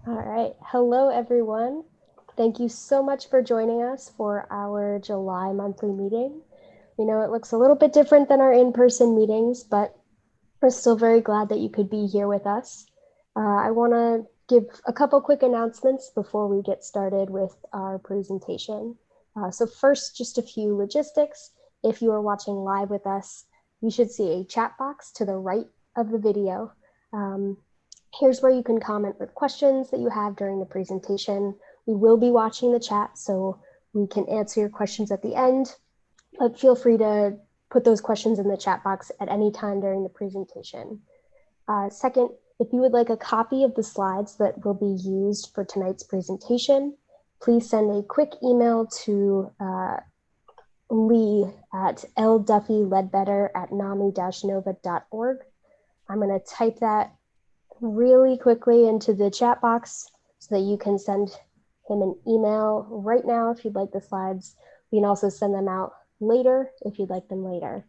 All right. Hello, everyone. Thank you so much for joining us for our July monthly meeting. We know it looks a little bit different than our in-person meetings, but we're still very glad that you could be here with us. I want to give a couple quick announcements before we get started with our presentation. So first, just a few logistics. If you are watching live with us, you should see a chat box to the right of the video. Here's where you can comment with questions that you have during the presentation. We will be watching the chat, so we can answer your questions at the end, but feel free to put those questions in the chat box at any time during the presentation. Second, if you would like a copy of the slides that will be used for tonight's presentation, please send a quick email to Lee at lduffyledbetter@nami-nova.org. I'm going to type that really quickly into the chat box so that you can send him an email right now if you'd like the slides. We can also send them out later if you'd like them later.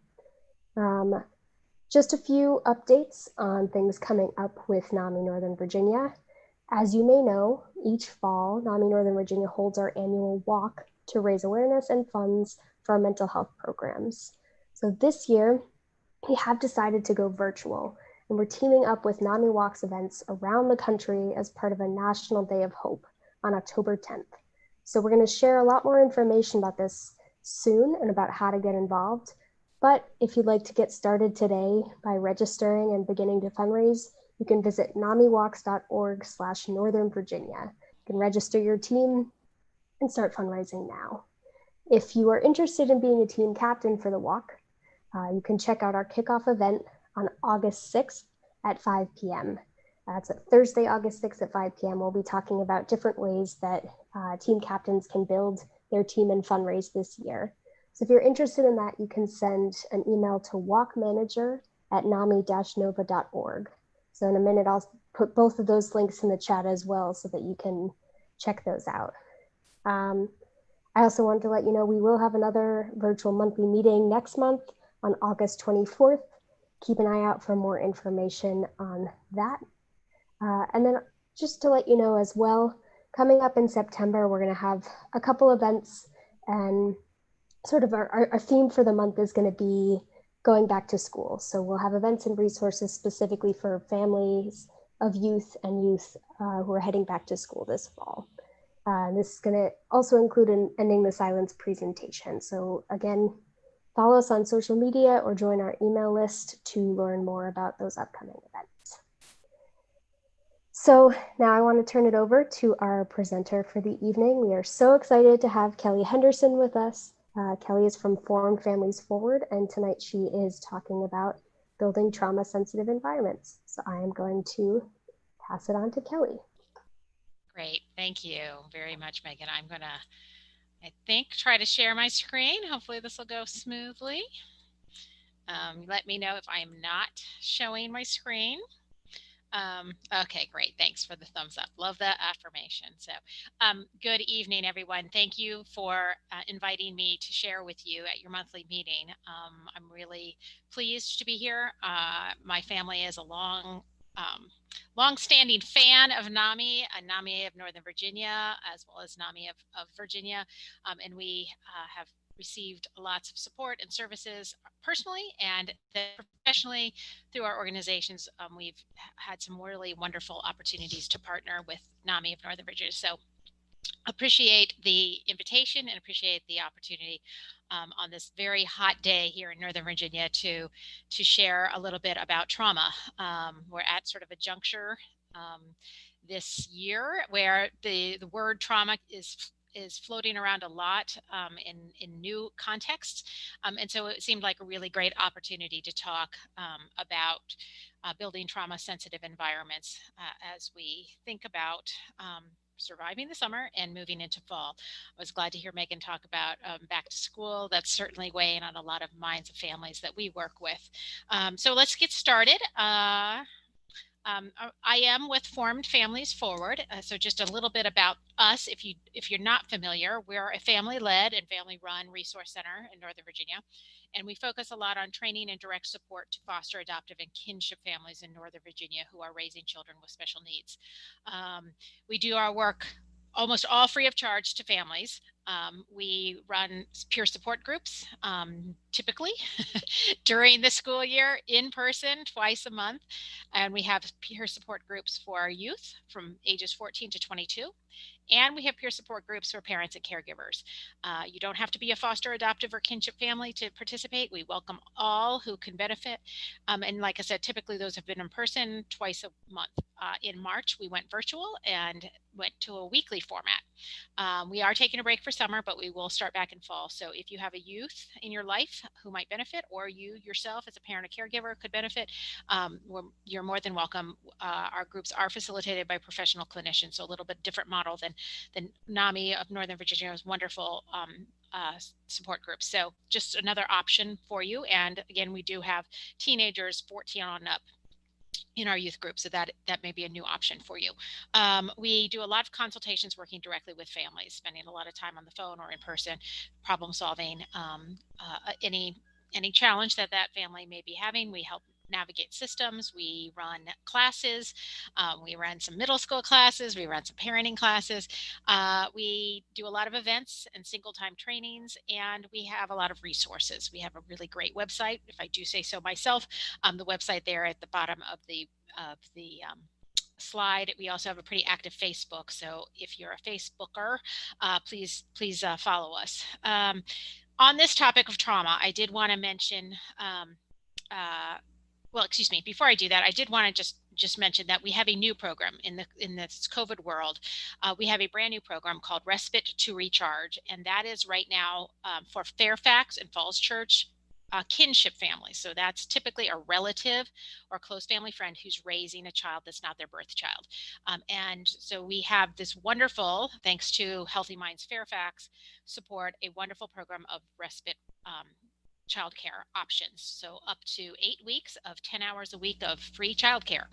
Just a few updates on things coming up with NAMI Northern Virginia. As you may know, each fall, NAMI Northern Virginia holds our annual walk to raise awareness and funds for our mental health programs. So this year, we have decided to go virtual, and we're teaming up with NAMI Walks events around the country as part of a National Day of Hope on October 10th. So we're going to share a lot more information about this soon and about how to get involved. But if you'd like to get started today by registering and beginning to fundraise, you can visit namiwalks.org/Northern Virginia. You can register your team and start fundraising now. If you are interested in being a team captain for the walk, you can check out our kickoff event on August 6th at 5 p.m. That's a Thursday, August 6th at 5 p.m. We'll be talking about different ways that team captains can build their team and fundraise this year. So if you're interested in that, you can send an email to walkmanager@nami-nova.org. So in a minute, I'll put both of those links in the chat as well so that you can check those out. I also wanted to let you know we will have another virtual monthly meeting next month on August 24th. Keep an eye out for more information on that. And then just to let you know as well, coming up in September, we're going to have a couple events, and sort of our theme for the month is going to be going back to school. So we'll have events and resources specifically for families of youth and youth who are heading back to school this fall. This is going to also include an Ending the Silence presentation. So again, follow us on social media or join our email list to learn more about those upcoming events. So now I want to turn it over to our presenter for the evening. We are so excited to have Kelly Henderson with us. Kelly is from Formed Families Forward, and tonight she is talking about building trauma-sensitive environments. So I am going to pass it on to Kelly. Great, thank you very much, Megan. I'm gonna, I think, try to share my screen. Hopefully this will go smoothly. Let me know if I'm not showing my screen. Okay, great. Thanks for the thumbs up. Love that affirmation. So good evening, everyone. Thank you for inviting me to share with you at your monthly meeting. I'm really pleased to be here. My family is a long-standing fan of NAMI, NAMI of Northern Virginia, as well as NAMI of Virginia, and we have received lots of support and services personally and professionally through our organizations. We've had some really wonderful opportunities to partner with NAMI of Northern Virginia. So appreciate the invitation and appreciate the opportunity on this very hot day here in Northern Virginia to share a little bit about trauma. We're at sort of a juncture this year where the word trauma is floating around a lot in new contexts. And so it seemed like a really great opportunity to talk about building trauma-sensitive environments as we think about surviving the summer and moving into fall. I was glad to hear Megan talk about back to school. That's certainly weighing on a lot of minds of families that we work with. So let's get started. I am with Formed Families Forward. So just a little bit about us. If you're not familiar, we're a family-led and family-run resource center in Northern Virginia, and we focus a lot on training and direct support to foster, adoptive, and kinship families in Northern Virginia who are raising children with special needs. We do our work almost all free of charge to families. We run peer support groups, typically during the school year in person twice a month. And we have peer support groups for youth from ages 14 to 22. And we have peer support groups for parents and caregivers. You don't have to be a foster, adoptive, or kinship family to participate. We welcome all who can benefit. And like I said, typically those have been in person twice a month. In March, we went virtual and went to a weekly format. We are taking a break for summer, but we will start back in fall. So if you have a youth in your life who might benefit, or you yourself as a parent or caregiver could benefit, you're more than welcome. Our groups are facilitated by professional clinicians, so a little bit different model than NAMI of Northern Virginia's wonderful support groups. So just another option for you. And again, we do have teenagers 14 on up in our youth group, so that may be a new option for you. We do a lot of consultations working directly with families, spending a lot of time on the phone or in person, problem solving any challenge that family may be having. We help navigate systems. We run classes. We run some middle school classes. We run some parenting classes. We do a lot of events and single time trainings, and we have a lot of resources. We have a really great website, if I do say so myself. The website there at the bottom of the slide. We also have a pretty active Facebook, so if you're a Facebooker, please follow us. On this topic of trauma, I did want to mention. Well, excuse me. Before I do that, I did want to just mention that we have a new program in this COVID world. We have a brand new program called Respite to Recharge, and that is right now for Fairfax and Falls Church kinship families. So that's typically a relative or close family friend who's raising a child that's not their birth child. And so we have this wonderful, thanks to Healthy Minds Fairfax, support a wonderful program of respite childcare options. So up to 8 weeks of 10 hours a week of free childcare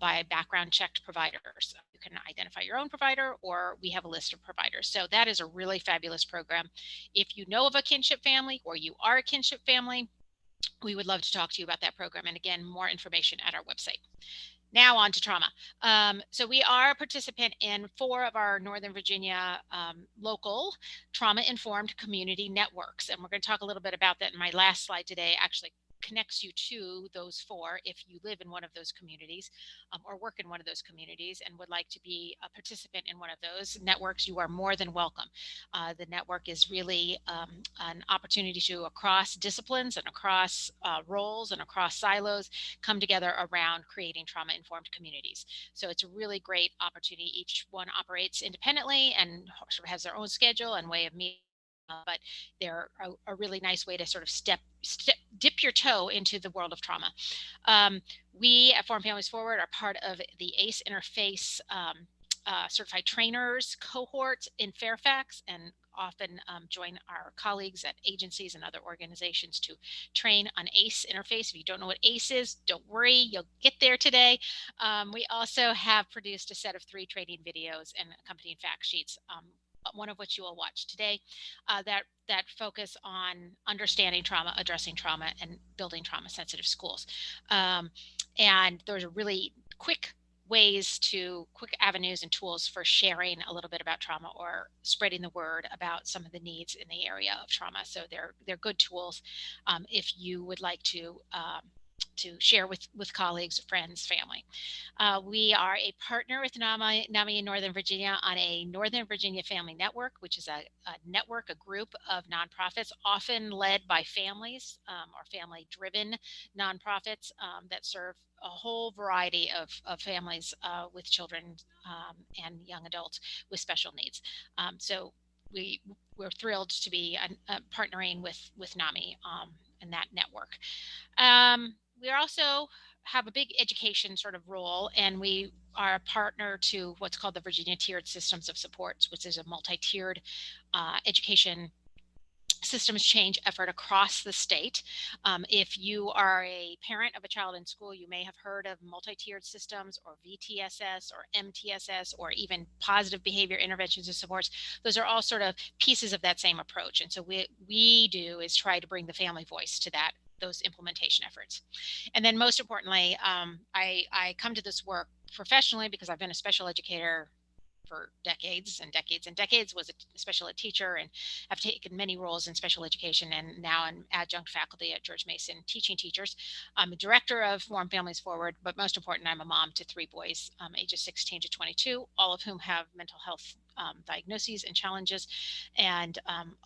by background checked providers. You can identify your own provider, or we have a list of providers. So that is a really fabulous program. If you know of a kinship family or you are a kinship family, we would love to talk to you about that program. And again, more information at our website. Now on to trauma. So we are a participant in 4 of our Northern Virginia local trauma-informed community networks. And we're going to talk a little bit about that in my last slide today. Actually connects you to those 4 if you live in one of those communities or work in one of those communities and would like to be a participant in one of those networks. You are more than welcome. The network is really an opportunity to, across disciplines and across roles and across silos, come together around creating trauma-informed communities. So it's a really great opportunity. Each one operates independently and sort of has their own schedule and way of meeting. But they're a really nice way to sort of dip your toe into the world of trauma. We at Form Families Forward are part of the ACE Interface certified trainers cohort in Fairfax, and often join our colleagues at agencies and other organizations to train on ACE interface. If you don't know what ACE is, don't worry, you'll get there today. We also have produced a set of 3 training videos and accompanying fact sheets, one of which you will watch today, that focus on understanding trauma, addressing trauma, and building trauma-sensitive schools. And there's a really quick avenues and tools for sharing a little bit about trauma or spreading the word about some of the needs in the area of trauma. So they're good tools if you would like to share with colleagues, friends, family. We are a partner with NAMI in Northern Virginia on a Northern Virginia Family Network, which is a group of nonprofits, often led by families or family-driven nonprofits that serve a whole variety of families with children and young adults with special needs. So we're thrilled to be partnering with NAMI in that network. We also have a big education sort of role, and we are a partner to what's called the Virginia Tiered Systems of Supports, which is a multi-tiered education systems change effort across the state. If you are a parent of a child in school, you may have heard of multi-tiered systems or VTSS or MTSS or even positive behavior interventions and supports. Those are all sort of pieces of that same approach. And so we do is try to bring the family voice to those implementation efforts. And then most importantly, I come to this work professionally because I've been a special educator for decades and decades and decades, was a special ed teacher, and have taken many roles in special education, and now I'm adjunct faculty at George Mason teaching teachers. I'm a director of Warm Families Forward, but most important, I'm a mom to three boys, ages 16 to 22, all of whom have mental health diagnoses and challenges, and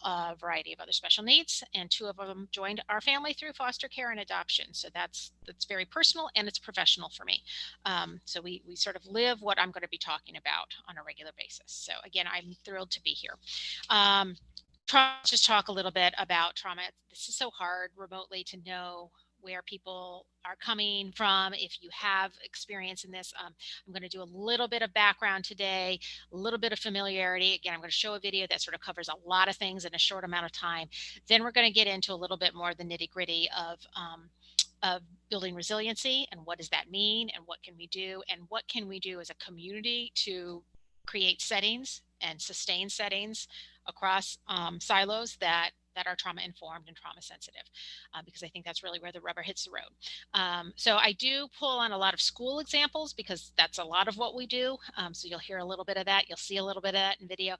a variety of other special needs. And two of them joined our family through foster care and adoption. So that's very personal and it's professional for me. So we sort of live what I'm going to be talking about on a regular basis. So again, I'm thrilled to be here. Just talk a little bit about trauma. This is so hard remotely to know where people are coming from. If you have experience in this, I'm going to do a little bit of background today, a little bit of familiarity. Again, I'm going to show a video that sort of covers a lot of things in a short amount of time. Then we're going to get into a little bit more of the nitty gritty of building resiliency and what does that mean and what can we do and what can we do as a community to create settings and sustain settings across silos that are trauma informed and trauma sensitive, because I think that's really where the rubber hits the road. So I do pull on a lot of school examples because that's a lot of what we do. So you'll hear a little bit of that. You'll see a little bit of that in video.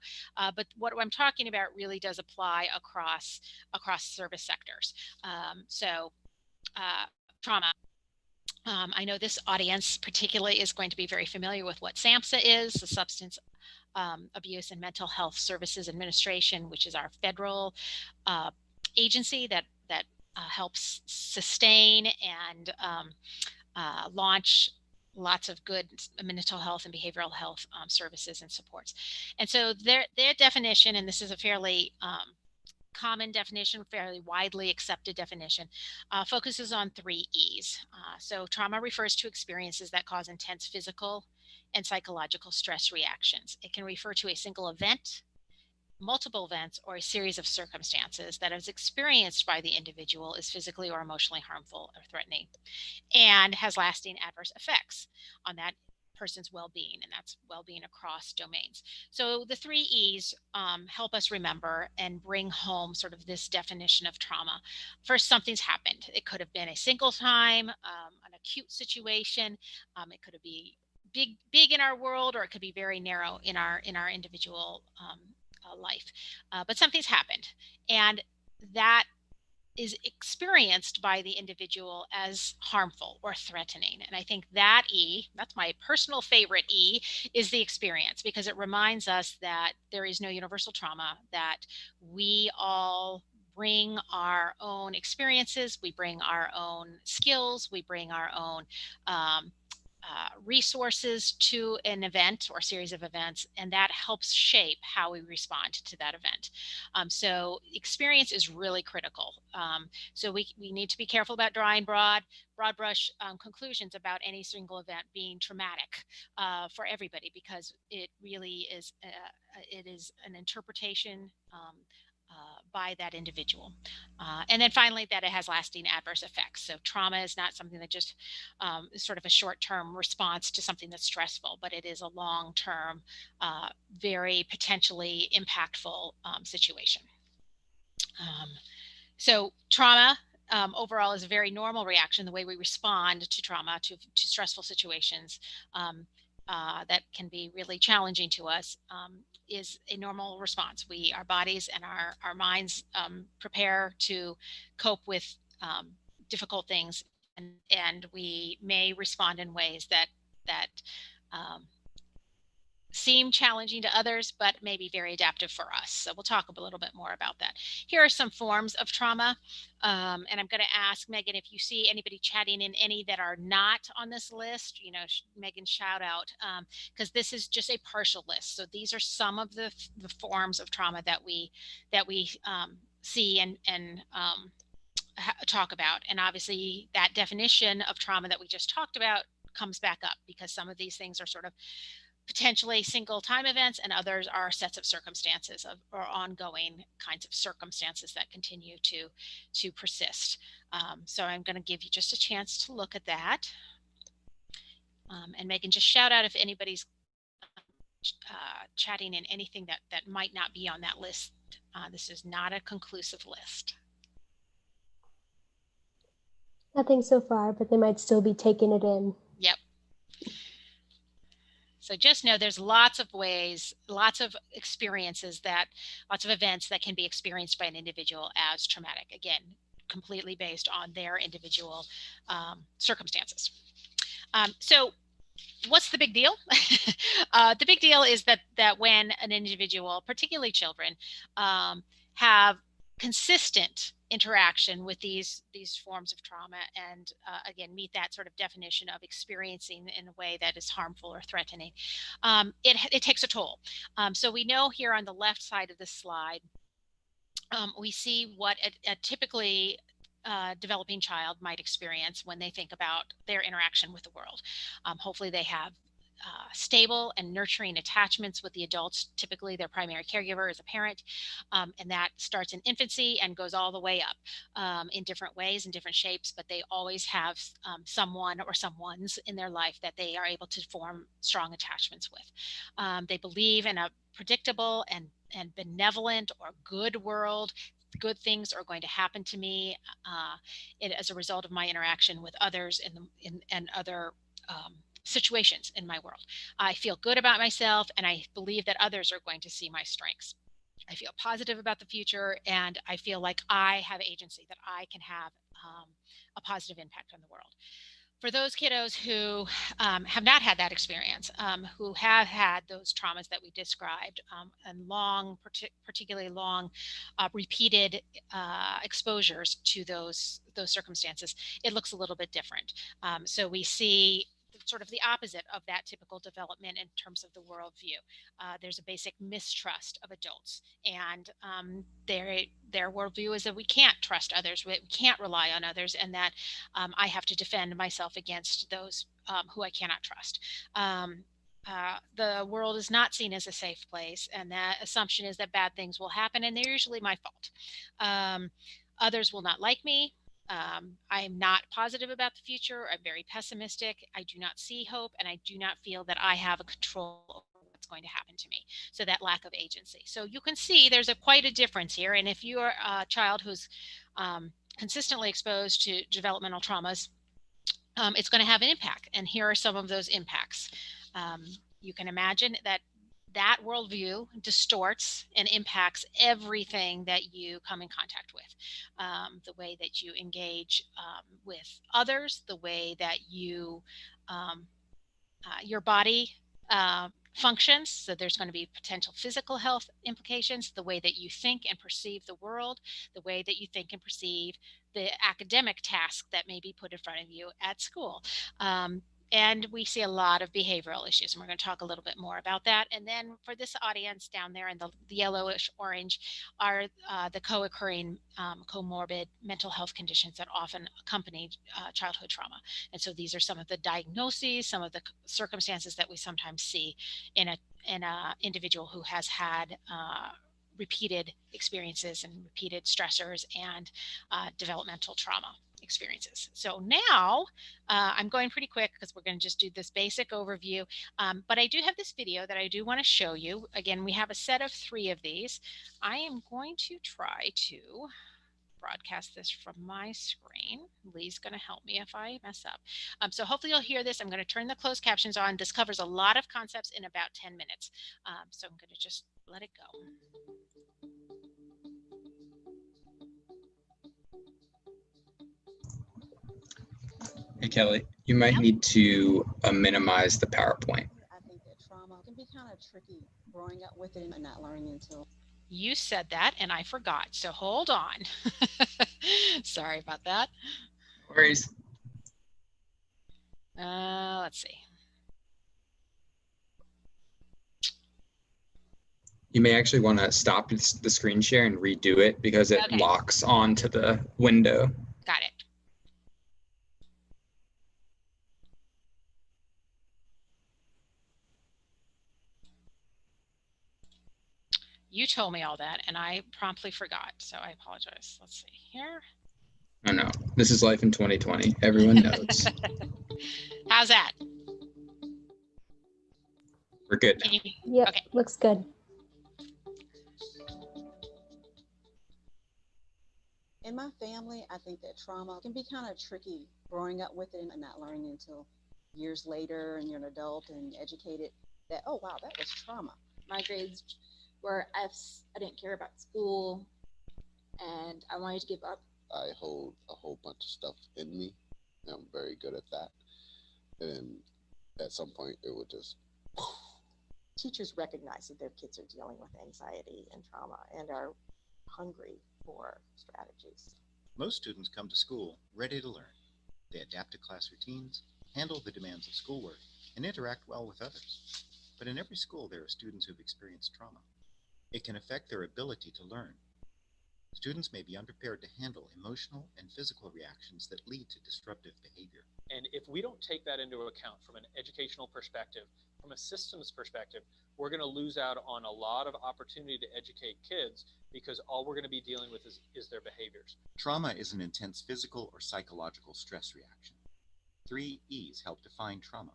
But what I'm talking about really does apply across service sectors. Trauma. I know this audience particularly is going to be very familiar with what SAMHSA is, the Substance Abuse and Mental Health Services Administration, which is our federal agency that helps sustain and launch lots of good mental health and behavioral health services and supports. And so their definition, and this is a fairly common definition, fairly widely accepted definition, focuses on 3 E's. So trauma refers to experiences that cause intense physical and psychological stress reactions. It can refer to a single event, multiple events, or a series of circumstances that is experienced by the individual is physically or emotionally harmful or threatening and has lasting adverse effects on that person's well-being, and that's well-being across domains. So the 3 E's help us remember and bring home sort of this definition of trauma. First, something's happened. It could have been a single time, an acute situation. It could be big in our world, or it could be very narrow in our individual life. But something's happened, and that is experienced by the individual as harmful or threatening. And I think that E, that's my personal favorite E, is the experience, because it reminds us that there is no universal trauma, that we all bring our own experiences, we bring our own skills, we bring our own resources to an event or series of events, and that helps shape how we respond to that event. So experience is really critical. So we need to be careful about drawing broad brush conclusions about any single event being traumatic for everybody, because it really is it is an interpretation by that individual. And then finally, that it has lasting adverse effects. So trauma is not something that just is sort of a short-term response to something that's stressful, but it is a long-term, very potentially impactful situation. So trauma overall is a very normal reaction, the way we respond to trauma, to stressful situations that can be really challenging to us, is a normal response. Our bodies and our minds prepare to cope with difficult things, and we may respond in ways that seem challenging to others, but may be very adaptive for us. So we'll talk a little bit more about that. Here are some forms of trauma. And I'm going to ask Megan, if you see anybody chatting in any that are not on this list, Megan, shout out, because this is just a partial list. So these are some of the forms of trauma that we see and talk about. And obviously that definition of trauma that we just talked about comes back up, because some of these things are sort of potentially single time events, and others are sets of circumstances or ongoing kinds of circumstances that continue to persist. So I'm going to give you just a chance to look at that. And Megan, just shout out if anybody's chatting in anything that might not be on that list. This is not a conclusive list. Nothing so far, but they might still be taking it in. Yep. So just know there's lots of ways, lots of experiences lots of events that can be experienced by an individual as traumatic. Again, completely based on their individual circumstances. So what's the big deal? The big deal is that when an individual, particularly children, have consistent interaction with these forms of trauma, and again meet that sort of definition of experiencing in a way that is harmful or threatening, it takes a toll. So we know here on the left side of this slide, we see what a typically developing child might experience when they think about their interaction with the world. Hopefully they have stable and nurturing attachments with the adults. Typically their primary caregiver is a parent, and that starts in infancy and goes all the way up in different ways and different shapes, but they always have someone or someones in their life that they are able to form strong attachments with. They believe in a predictable and benevolent or good world. Good things are going to happen to me as a result of my interaction with others and other situations in my world. I feel good about myself, and I believe that others are going to see my strengths. I feel positive about the future, and I feel like I have agency, that I can have a positive impact on the world. For those kiddos who have not had that experience, who have had those traumas that we described, and particularly long, repeated exposures to those circumstances, it looks a little bit different. So we see sort of the opposite of that typical development in terms of the worldview. There's a basic mistrust of adults, and their worldview is that we can't trust others, we can't rely on others, and that I have to defend myself against those who I cannot trust. The world is not seen as a safe place, and that assumption is that bad things will happen, and they're usually my fault. Others will not like me. I am not positive about the future. I'm very pessimistic. I do not see hope, and I do not feel that I have a control over what's going to happen to me. So that lack of agency. So you can see there's quite a difference here. And if you are a child who's consistently exposed to developmental traumas, it's going to have an impact. And here are some of those impacts. You can imagine that worldview distorts and impacts everything that you come in contact with. The way that you engage with others, the way that you your body functions. So there's going to be potential physical health implications, the way that you think and perceive the world, the way that you think and perceive the academic task that may be put in front of you at school. And we see a lot of behavioral issues, and we're going to talk a little bit more about that. And then for this audience down there in the yellowish orange are the co-occurring comorbid mental health conditions that often accompany childhood trauma. And so these are some of the diagnoses, some of the circumstances that we sometimes see in a individual who has had repeated experiences and repeated stressors and developmental trauma experiences. So now I'm going pretty quick because we're going to just do this basic overview. But I do have this video that I do want to show you. Again, we have a set of 3 of these. I am going to try to broadcast this from my screen. Lee's going to help me if I mess up. So hopefully you'll hear this. I'm going to turn the closed captions on. This covers a lot of concepts in about 10 minutes. So I'm going to just let it go. Hey, Kelly, you might need to minimize the PowerPoint. I think that trauma can be kind of tricky growing up with it and not learning until. You said that and I forgot, so hold on. Sorry about that. No worries. Let's see. You may actually want to stop the screen share and redo it because it locks onto the window. Got it. You told me all that, and I promptly forgot, so I apologize. Let's see here. I know. This is life in 2020. Everyone knows. How's that? We're good now. Yep, okay. looks good. In my family, I think that trauma can be kind of tricky growing up with it and not learning until years later and you're an adult and educated that, oh, wow, that was trauma. My grades were F's. I didn't care about school and I wanted to give up. I hold a whole bunch of stuff in me. And I'm very good at that. And at some point, it would just. Teachers recognize that their kids are dealing with anxiety and trauma and are hungry for strategies. Most students come to school ready to learn. They adapt to class routines, handle the demands of schoolwork, and interact well with others. But in every school, there are students who've experienced trauma. It can affect their ability to learn. Students may be unprepared to handle emotional and physical reactions that lead to disruptive behavior. And if we don't take that into account from an educational perspective, from a systems perspective, we're going to lose out on a lot of opportunity to educate kids because all we're going to be dealing with is their behaviors. Trauma is an intense physical or psychological stress reaction. 3 E's help define trauma.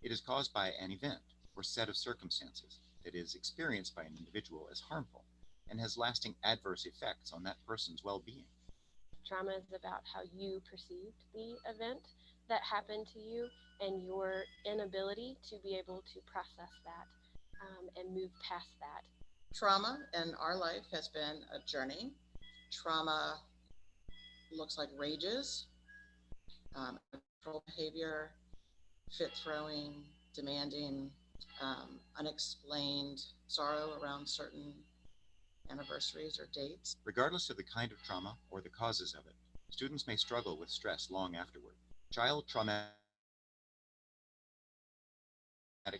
It is caused by an event or set of circumstances that is experienced by an individual as harmful and has lasting adverse effects on that person's well-being. Trauma is about how you perceived the event that happened to you and your inability to be able to process that and move past that. Trauma in our life has been a journey. Trauma looks like rages, control behavior, fit throwing, demanding, unexplained sorrow around certain anniversaries or dates. Regardless of the kind of trauma or the causes of it, students may struggle with stress long afterward. Child traumatic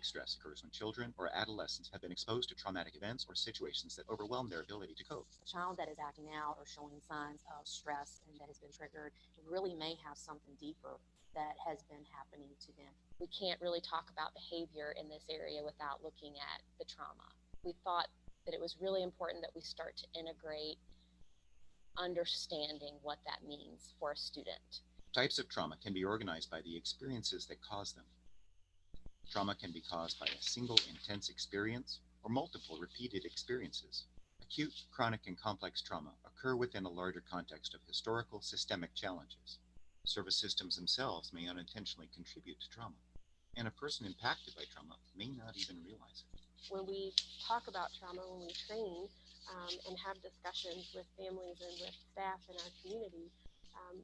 stress occurs when children or adolescents have been exposed to traumatic events or situations that overwhelm their ability to cope. A child that is acting out or showing signs of stress and that has been triggered really may have something deeper that has been happening to them. We can't really talk about behavior in this area without looking at the trauma. We thought that it was really important that we start to integrate understanding what that means for a student. Types of trauma can be organized by the experiences that cause them. Trauma can be caused by a single intense experience or multiple repeated experiences. Acute, chronic, and complex trauma occur within a larger context of historical systemic challenges. Service systems themselves may unintentionally contribute to trauma, and a person impacted by trauma may not even realize it. When we talk about trauma, when we train and have discussions with families and with staff in our community,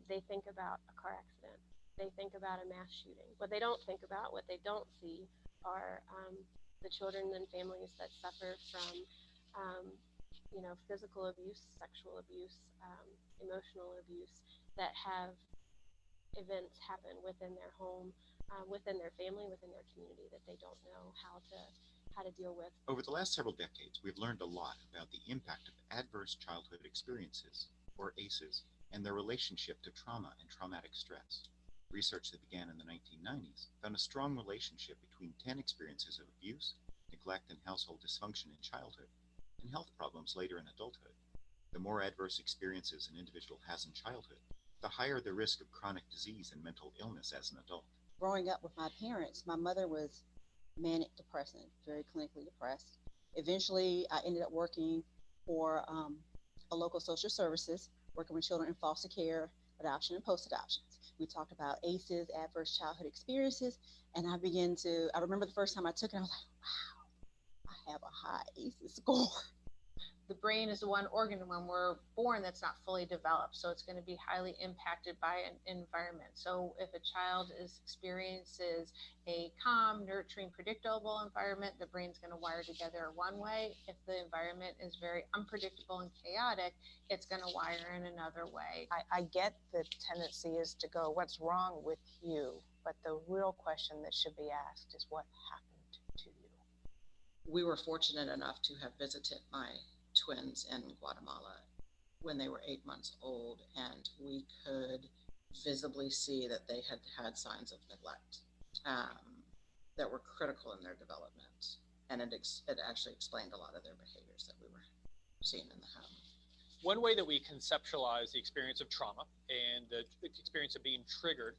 they think about a car accident. They think about a mass shooting. What they don't think about, what they don't see, are the children and families that suffer from, physical abuse, sexual abuse, emotional abuse, that have events happen within their home, within their family, within their community that they don't know how to deal with. Over the last several decades, we've learned a lot about the impact of adverse childhood experiences, or ACEs, and their relationship to trauma and traumatic stress. Research that began in the 1990s found a strong relationship between 10 experiences of abuse, neglect, and household dysfunction in childhood, and health problems later in adulthood. The more adverse experiences an individual has in childhood, the higher the risk of chronic disease and mental illness as an adult. Growing up with my parents, my mother was manic depressant, very clinically depressed. Eventually, I ended up working for a local social services, working with children in foster care, adoption, and post-adoptions. We talked about ACEs, adverse childhood experiences, and I remember the first time I took it, I was like, wow, I have a high ACEs score. The brain is the one organ when we're born that's not fully developed, so it's going to be highly impacted by an environment. So if a child experiences a calm, nurturing, predictable environment, the brain's going to wire together one way. If the environment is very unpredictable and chaotic, it's going to wire in another way. I get the tendency is to go, what's wrong with you? But the real question that should be asked is, what happened to you? We were fortunate enough to have visited my twins in Guatemala when they were 8 months old, and we could visibly see that they had had signs of neglect that were critical in their development. and it actually explained a lot of their behaviors that we were seeing in the home. One way that we conceptualize the experience of trauma and the experience of being triggered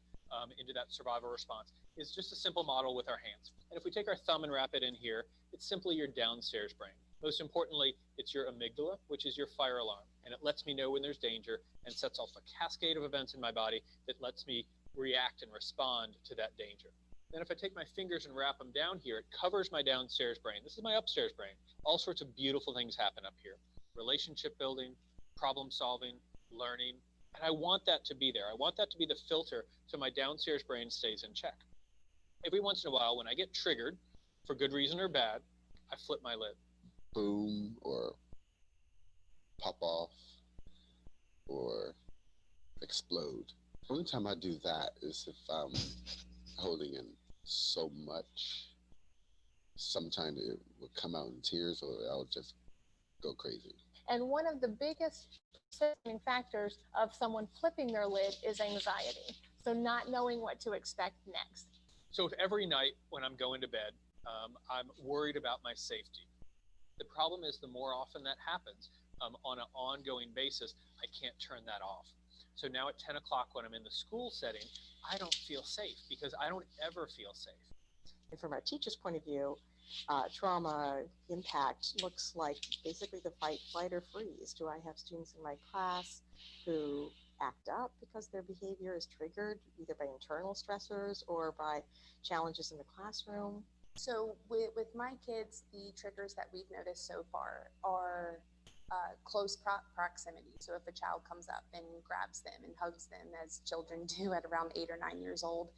into that survival response is just a simple model with our hands. And if we take our thumb and wrap it in here, it's simply your downstairs brain. Most importantly, it's your amygdala, which is your fire alarm, and it lets me know when there's danger and sets off a cascade of events in my body that lets me react and respond to that danger. Then if I take my fingers and wrap them down here, it covers my downstairs brain. This is my upstairs brain. All sorts of beautiful things happen up here. Relationship building, problem solving, learning, and I want that to be there. I want that to be the filter so my downstairs brain stays in check. Every once in a while, when I get triggered, for good reason or bad, I flip my lid. Boom, or pop off, or explode. The only time I do that is if I'm holding in so much. Sometimes it will come out in tears, or I'll just go crazy. And one of the biggest factors of someone flipping their lid is anxiety. So not knowing what to expect next. So if every night when I'm going to bed, I'm worried about my safety, the problem is the more often that happens on an ongoing basis, I can't turn that off. So now at 10 o'clock when I'm in the school setting, I don't feel safe because I don't ever feel safe. And from our teacher's point of view, trauma impact looks like basically the fight, flight, or freeze. Do I have students in my class who act up because their behavior is triggered either by internal stressors or by challenges in the classroom? So with my kids, the triggers that we've noticed so far are close proximity. So if a child comes up and grabs them and hugs them, as children do at around 8 or 9 years old,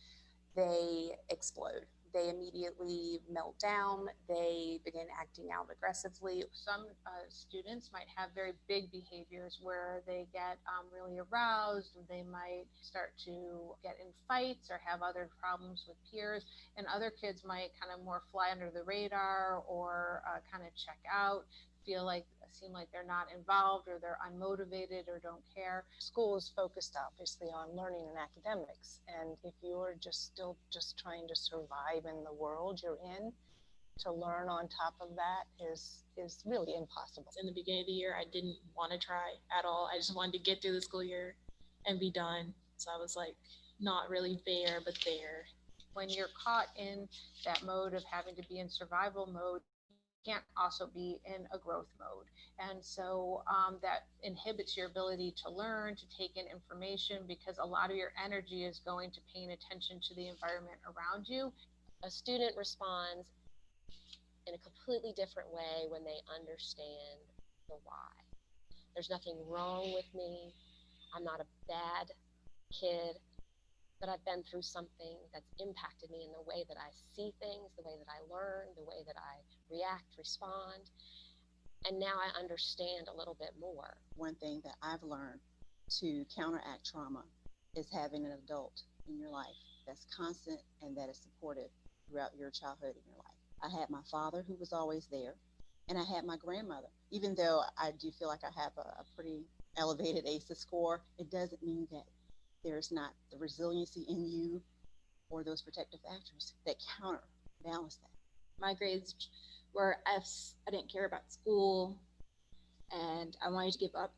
they explode. They immediately melt down. They begin acting out aggressively. Some students might have very big behaviors where they get really aroused. They might start to get in fights or have other problems with peers. And other kids might kind of more fly under the radar or kind of check out, seem like they're not involved or they're unmotivated or don't care. School is focused obviously on learning and academics, and if you're still trying to survive in the world you're in, to learn on top of that is really impossible. In the beginning of the year, I didn't want to try at all. I just wanted to get through the school year and be done. So I was like, not really there, but there. When you're caught in that mode of having to be in survival mode, can't also be in a growth mode. And so that inhibits your ability to learn, to take in information, because a lot of your energy is going to paying attention to the environment around you. A student responds in a completely different way when they understand the why. There's nothing wrong with me. I'm not a bad kid, but I've been through something that's impacted me in the way that I see things, the way that I learn, the way that I react, respond. And now I understand a little bit more. One thing that I've learned to counteract trauma is having an adult in your life that's constant and that is supportive throughout your childhood and your life. I had my father who was always there, and I had my grandmother. Even though I do feel like I have a pretty elevated ACEs score, it doesn't mean that there's not the resiliency in you or those protective factors that counterbalance that. My grades were Fs. I didn't care about school and I wanted to give up.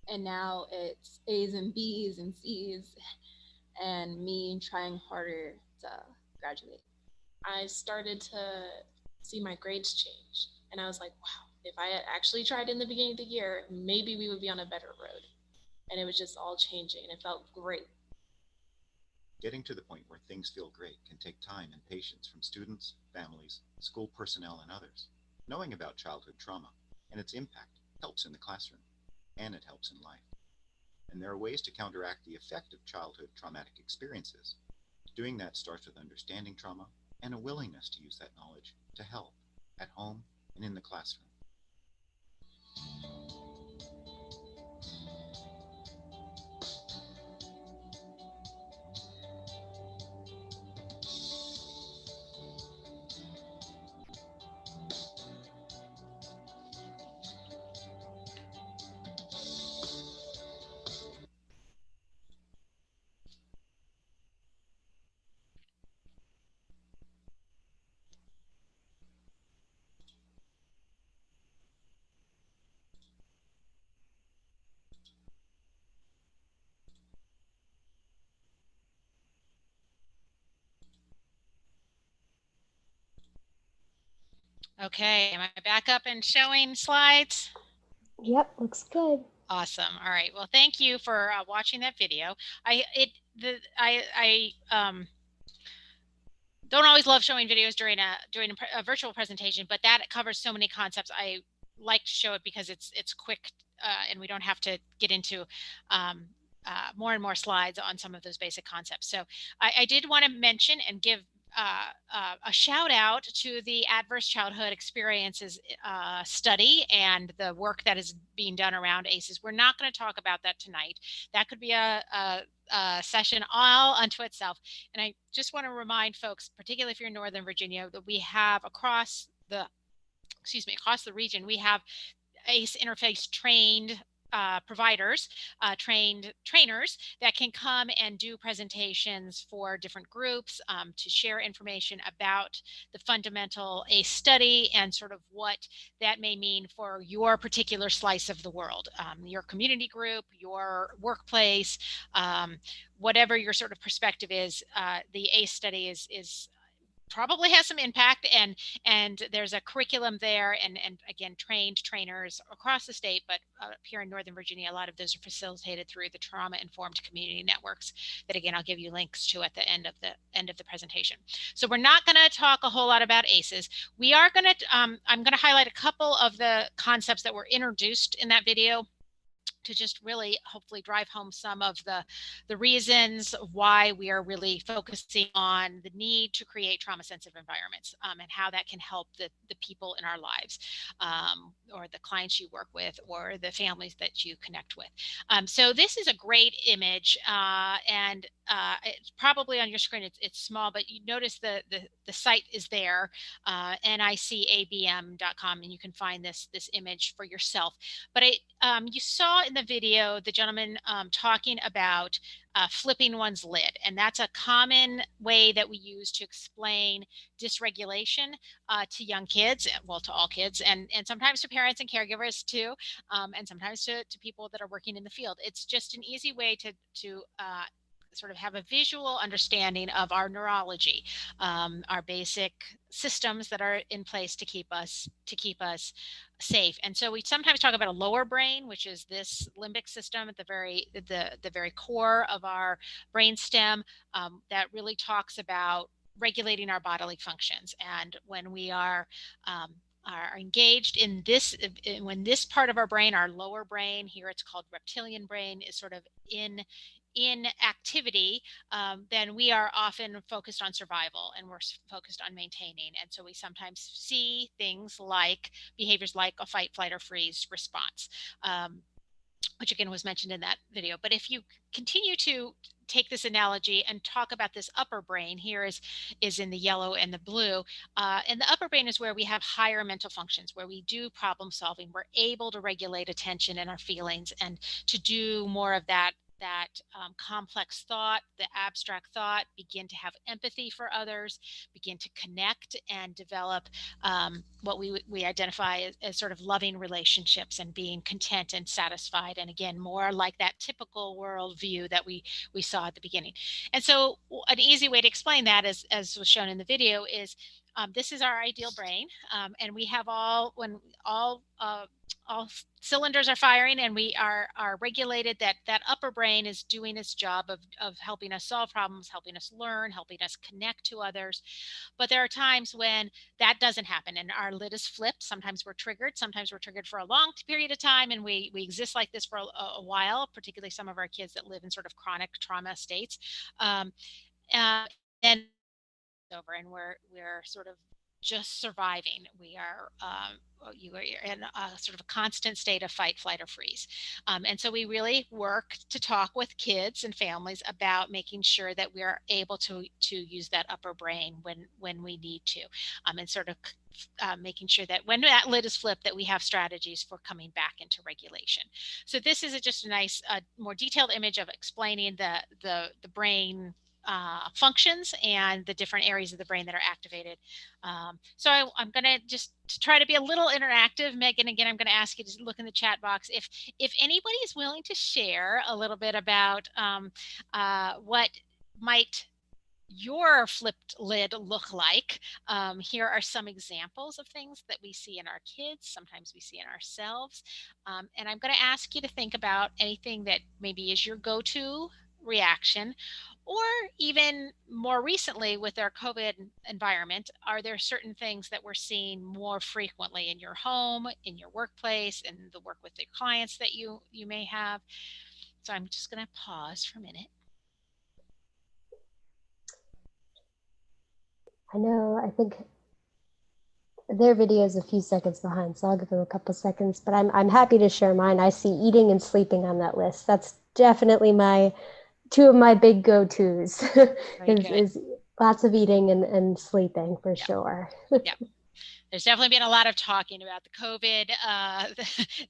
And now it's A's and B's and C's and me trying harder to graduate. I started to see my grades change and I was like, wow, if I had actually tried in the beginning of the year, maybe we would be on a better road. And it was just all changing and it felt great. Getting to the point where things feel great can take time and patience from students, families, school personnel, and others. Knowing about childhood trauma and its impact helps in the classroom, and it helps in life. And there are ways to counteract the effect of childhood traumatic experiences. Doing that starts with understanding trauma and a willingness to use that knowledge to help at home and in the classroom. Okay, am I back up and showing slides? Yep, looks good. Awesome. All right. Well, thank you for watching that video. I don't always love showing videos during a virtual presentation, but that covers so many concepts. I like to show it because it's quick and we don't have to get into more and more slides on some of those basic concepts. So I did want to mention and give a shout out to the Adverse Childhood Experiences study and the work that is being done around ACEs. We're not going to talk about that tonight. That could be a session all unto itself. And I just want to remind folks, particularly if you're in Northern Virginia, that we have across the region, we have ACE interface trained providers, trained trainers that can come and do presentations for different groups to share information about the fundamental ACE study and sort of what that may mean for your particular slice of the world, your community group, your workplace, whatever your sort of perspective is. The ACE study is probably has some impact, and there's a curriculum there, and again, trained trainers across the state, but here in Northern Virginia, a lot of those are facilitated through the trauma informed community networks that, again, I'll give you links to at the end of the presentation. So we're not going to talk a whole lot about ACEs. We are going to I'm going to highlight a couple of the concepts that were introduced in that video to just really hopefully drive home some of the reasons why we are really focusing on the need to create trauma sensitive environments, and how that can help the people in our lives, or the clients you work with or the families that you connect with. So this is a great image, and it's probably on your screen. It's small, but you notice the site is there, nicabm.com, and you can find this image for yourself. But you saw in the video the gentleman talking about flipping one's lid, and that's a common way that we use to explain dysregulation to young kids, well, to all kids, and sometimes to parents and caregivers too, and sometimes to people that are working in the field. It's just an easy way to sort of have a visual understanding of our neurology, our basic systems that are in place to keep us safe. And so we sometimes talk about a lower brain, which is this limbic system at the very core of our brain stem, that really talks about regulating our bodily functions. And when we are engaged in this, when this part of our brain, our lower brain, here it's called reptilian brain, is sort of in activity, then we are often focused on survival, and we're focused on maintaining. And so we sometimes see things like behaviors like a fight, flight, or freeze response, which again was mentioned in that video. But if you continue to take this analogy and talk about this upper brain, here is in the yellow and the blue, and the upper brain is where we have higher mental functions, where we do problem solving, we're able to regulate attention and our feelings, and to do more of that complex thought, the abstract thought, begin to have empathy for others, begin to connect and develop what we identify as sort of loving relationships, and being content and satisfied, and again, more like that typical worldview that we saw at the beginning. And so an easy way to explain that, as was shown in the video, is this is our ideal brain, and we have all cylinders are firing, and we are regulated. That upper brain is doing its job of helping us solve problems, helping us learn, helping us connect to others. But there are times when that doesn't happen, and our lid is flipped. Sometimes we're triggered. Sometimes we're triggered for a long period of time, and we exist like this for a while, particularly some of our kids that live in sort of chronic trauma states. And over, and we're sort of just surviving. We are you are in a sort of a constant state of fight, flight, or freeze. And so we really work to talk with kids and families about making sure that we are able to use that upper brain when we need to, and sort of making sure that when that lid is flipped, that we have strategies for coming back into regulation. So this is just a nice, more detailed image of explaining the brain functions and the different areas of the brain that are activated. So I'm going to just try to be a little interactive. Megan, again, I'm going to ask you to look in the chat box if anybody is willing to share a little bit about what might your flipped lid look like? Here are some examples of things that we see in our kids, sometimes we see in ourselves. And I'm going to ask you to think about anything that maybe is your go-to reaction, or even more recently with our COVID environment, are there certain things that we're seeing more frequently in your home, in your workplace, in the work with the clients that you may have? So I'm just going to pause for a minute. I think their video is a few seconds behind, so I'll give them a couple seconds, but I'm happy to share mine. I see eating and sleeping on that list. That's definitely two of my big go-tos is lots of eating and sleeping for sure. Yeah. There's definitely been a lot of talking about the COVID,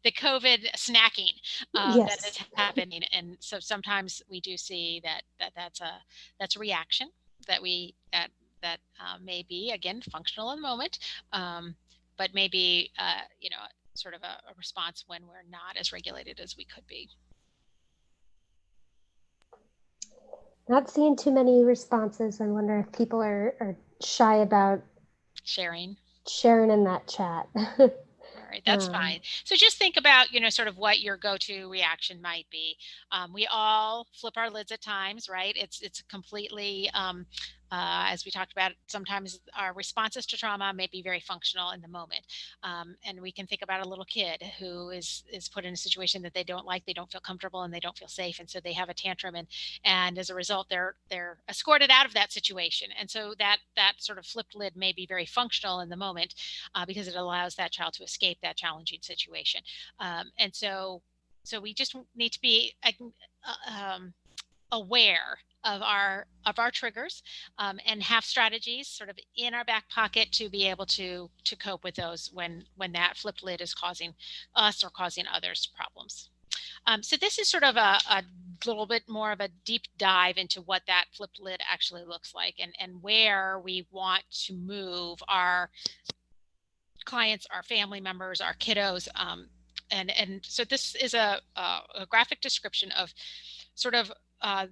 the COVID snacking that is happening, and so sometimes we do see that's a reaction that may be, again, functional in the moment, but maybe sort of a response when we're not as regulated as we could be. Not seeing too many responses. I wonder if people are shy about sharing in that chat. All right, that's fine. So just think about, sort of what your go-to reaction might be. We all flip our lids at times, right? It's completely, as we talked about, sometimes our responses to trauma may be very functional in the moment. And we can think about a little kid who is put in a situation that they don't like, they don't feel comfortable, and they don't feel safe. And so they have a tantrum, and as a result, they're escorted out of that situation. And so that sort of flipped lid may be very functional in the moment because it allows that child to escape that challenging situation. And so we just need to be aware of our triggers and have strategies sort of in our back pocket to be able to cope with those when that flipped lid is causing us or causing others problems. So this is sort of a little bit more of a deep dive into what that flipped lid actually looks like, and where we want to move our clients, our family members, our kiddos. And so this is a graphic description of sort of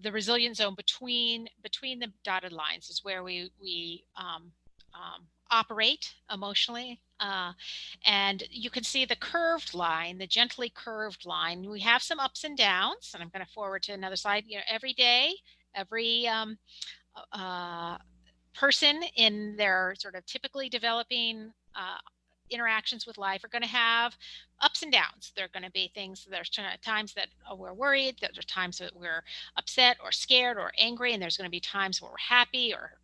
the resilient zone between the dotted lines is where we operate emotionally. And you can see the curved line, the gently curved line. We have some ups and downs, and I'm going to forward to another slide. Every day, every person in their sort of typically developing interactions with life are going to have ups and downs. There are going to be things, there's times that we're worried, there's times that we're upset or scared or angry, and there's going to be times where we're happy or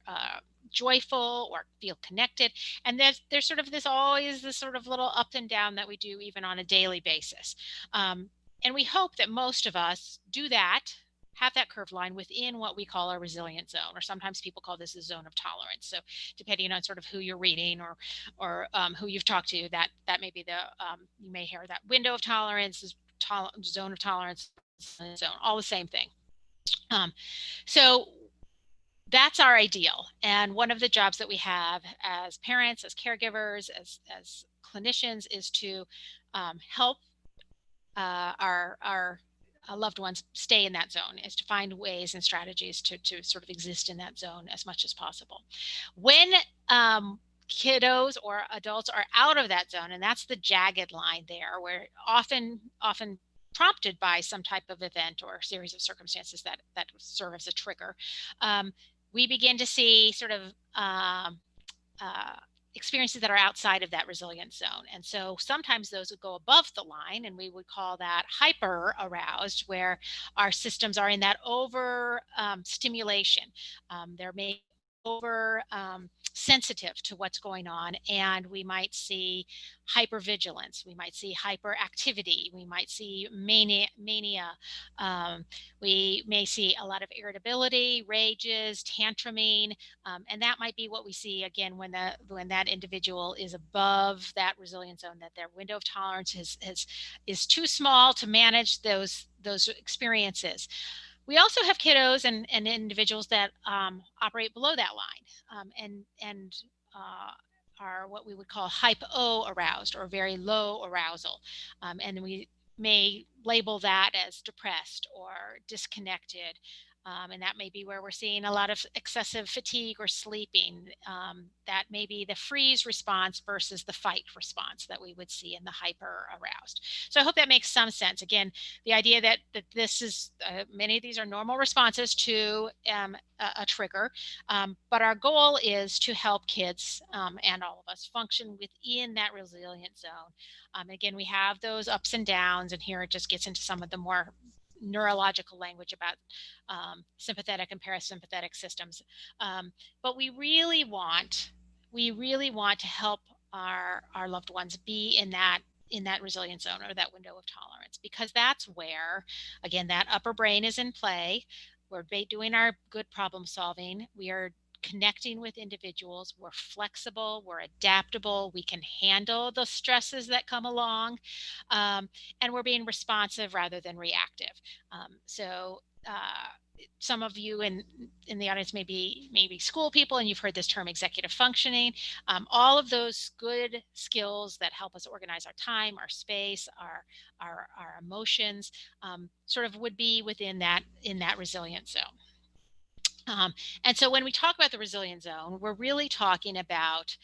joyful or feel connected. And there's sort of always this sort of little up and down that we do even on a daily basis. And we hope that most of us do that, have that curved line within what we call our resilient zone, or sometimes people call this a zone of tolerance. So depending on sort of who you're reading or who you've talked to, that may be you may hear that window of tolerance, zone of tolerance, zone, all the same thing. So that's our ideal. And one of the jobs that we have as parents, as caregivers, as clinicians is to help our loved ones stay in that zone, is to find ways and strategies to sort of exist in that zone as much as possible. When kiddos or adults are out of that zone, and that's the jagged line there, where often prompted by some type of event or series of circumstances that serve as a trigger, we begin to see sort of experiences that are outside of that resilient zone. And so sometimes those would go above the line, and we would call that hyper aroused, where our systems are in that over stimulation. There may be over sensitive to what's going on, and we might see hypervigilance, we might see hyperactivity, we might see mania, we may see a lot of irritability, rages, tantruming, and that might be what we see again when that individual is above that resilience zone, that their window of tolerance is too small to manage those experiences. We also have kiddos and individuals that operate below that line, and are what we would call hypo aroused, or very low arousal, and we may label that as depressed or disconnected. And that may be where we're seeing a lot of excessive fatigue or sleeping. That may be the freeze response versus the fight response that we would see in the hyper aroused. So I hope that makes some sense. Again, the idea that this is, many of these are normal responses to a trigger, but our goal is to help kids and all of us function within that resilient zone. Again, we have those ups and downs, and here it just gets into some of the more neurological language about sympathetic and parasympathetic systems. But we really want to help our loved ones be in that resilient zone, or that window of tolerance, because that's where, again, that upper brain is in play. We're doing our good problem solving. We are connecting with individuals. We're flexible, we're adaptable, we can handle the stresses that come along, and we're being responsive rather than reactive. Some of you in the audience may be school people, and you've heard this term executive functioning. All of those good skills that help us organize our time, our space, our emotions, sort of would be within that, in that resilient zone. And so when we talk about the resilient zone, we're really talking about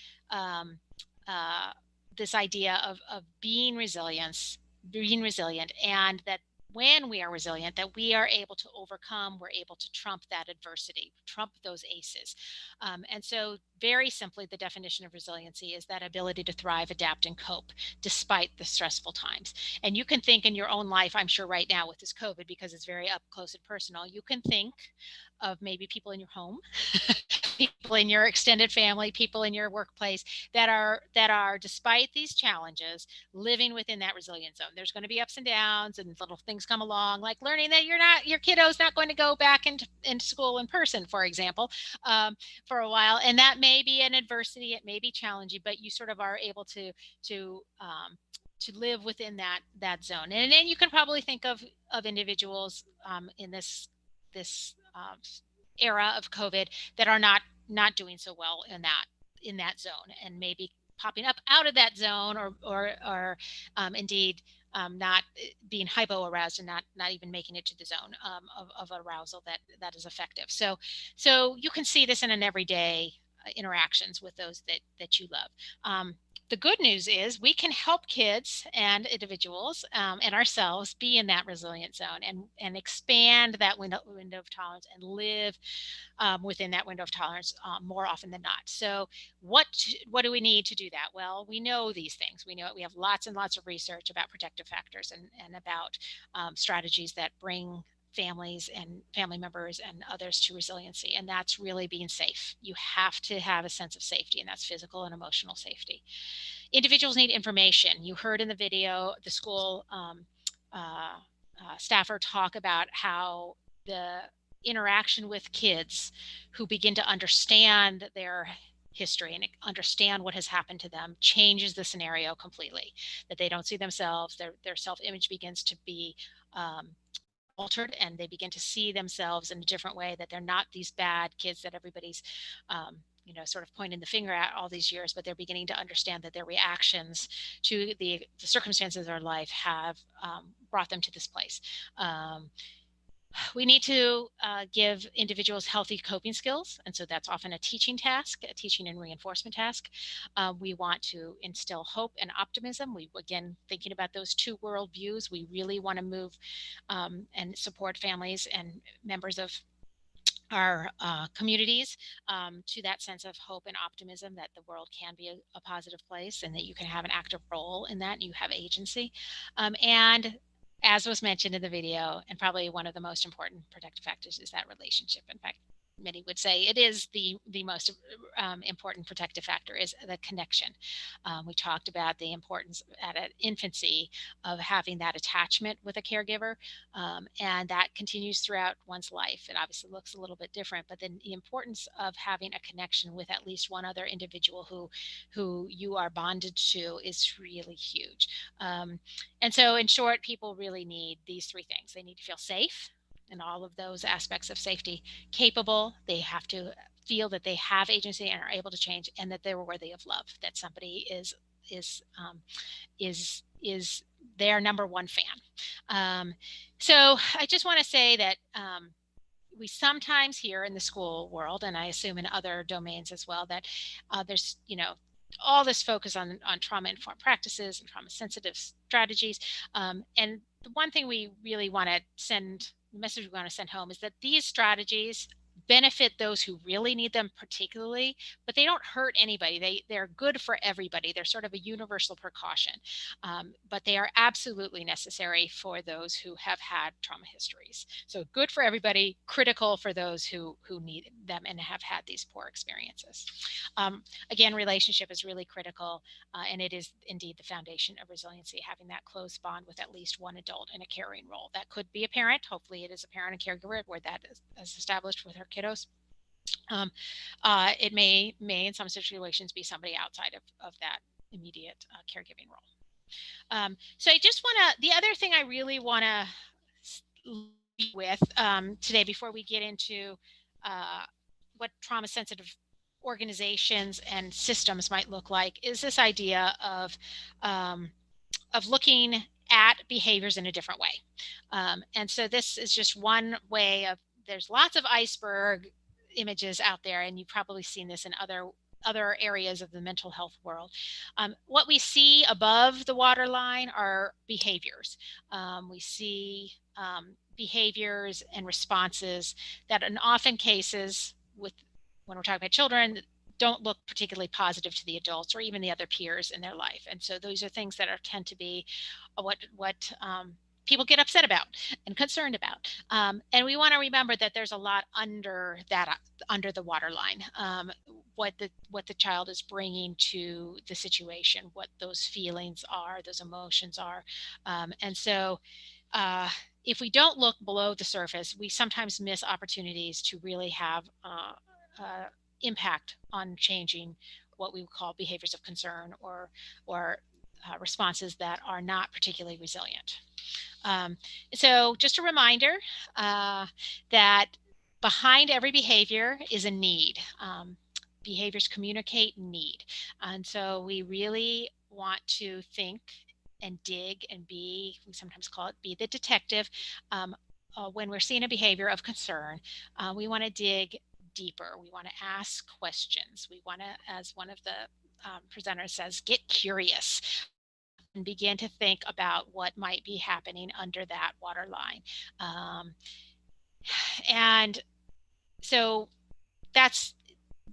this idea of being resilient, and that when we are resilient, that we are able to overcome, we're able to trump that adversity, trump those ACEs. And so very simply, the definition of resiliency is that ability to thrive, adapt, and cope despite the stressful times. And you can think in your own life, I'm sure right now with this COVID, because it's very up close and personal, you can think of maybe people in your home, people in your extended family, people in your workplace that are despite these challenges, living within that resilient zone. There's going to be ups and downs, and little things come along, like learning that your kiddo's not going to go back into school in person, for example, for a while, and that may be an adversity. It may be challenging, but you sort of are able to live within that zone. And then you can probably think of individuals in this era of COVID that are not doing so well in that zone, and maybe popping up out of that zone, or indeed not being hypo-aroused and not even making it to the zone of arousal that is effective. So you can see this in an everyday interactions with those that you love. The good news is we can help kids and individuals and ourselves be in that resilient zone, and expand that window of tolerance, and live within that window of tolerance more often than not. So what do we need to do that? Well, we know these things. We know it. We have lots and lots of research about protective factors, and about strategies that bring families and family members and others to resiliency. And that's really being safe. You have to have a sense of safety, and that's physical and emotional safety. Individuals need information. You heard in the video the school staffer talk about how the interaction with kids who begin to understand their history and understand what has happened to them changes the scenario completely. That they don't see themselves, their self-image begins to be altered, and they begin to see themselves in a different way, that they're not these bad kids that everybody's sort of pointing the finger at all these years, but they're beginning to understand that their reactions to the circumstances of their life have brought them to this place. We need to give individuals healthy coping skills, and so that's often a teaching task, a teaching and reinforcement task. We want to instill hope and optimism. We, again, thinking about those two world views, we really want to move and support families and members of our communities to that sense of hope and optimism, that the world can be a positive place, and that you can have an active role in that, and you have agency. And as was mentioned in the video, and probably one of the most important protective factors, is that relationship. In fact, many would say it is the most important protective factor, is the connection. We talked about the importance at an infancy of having that attachment with a caregiver, and that continues throughout one's life. It obviously looks a little bit different, but then the importance of having a connection with at least one other individual who you are bonded to is really huge. And so in short, people really need these three things. They need to feel safe in all of those aspects of safety, capable. They have to feel that they have agency and are able to change, and that they're worthy of love, that somebody is their number one fan. So I just want to say that we sometimes hear in the school world, and I assume in other domains as well, that there's, all this focus on trauma-informed practices and trauma-sensitive strategies. And the one thing we really want to the message we want to send home is that these strategies benefit those who really need them particularly, but they don't hurt anybody. They're good for everybody. They're sort of a universal precaution, but they are absolutely necessary for those who have had trauma histories. So good for everybody, critical for those who need them and have had these poor experiences. Again, relationship is really critical, and it is indeed the foundation of resiliency, having that close bond with at least one adult in a caring role. That could be a parent. Hopefully it is a parent and caregiver where that is established with our kiddos. It may in some situations be somebody outside of that immediate caregiving role. So I just want to, the other thing I really want to leave with today before we get into what trauma sensitive organizations and systems might look like is this idea of looking at behaviors in a different way. And so this is just one way of, there's lots of iceberg images out there, and you've probably seen this in other areas of the mental health world. What we see above the waterline are behaviors. We see behaviors and responses that in often cases, when we're talking about children, don't look particularly positive to the adults or even the other peers in their life. And so those are things that tend to be what people get upset about and concerned about. And we want to remember that there's a lot under the waterline, what the child is bringing to the situation, what those feelings are, those emotions are. And so if we don't look below the surface, we sometimes miss opportunities to really have impact on changing what we would call behaviors of concern or responses that are not particularly resilient. So just a reminder that behind every behavior is a need. Behaviors communicate need. And so we really want to think and dig and we sometimes call it be the detective. When we're seeing a behavior of concern, we want to dig deeper. We want to ask questions. We want to, as one of the presenters says, get curious and begin to think about what might be happening under that waterline. And so that's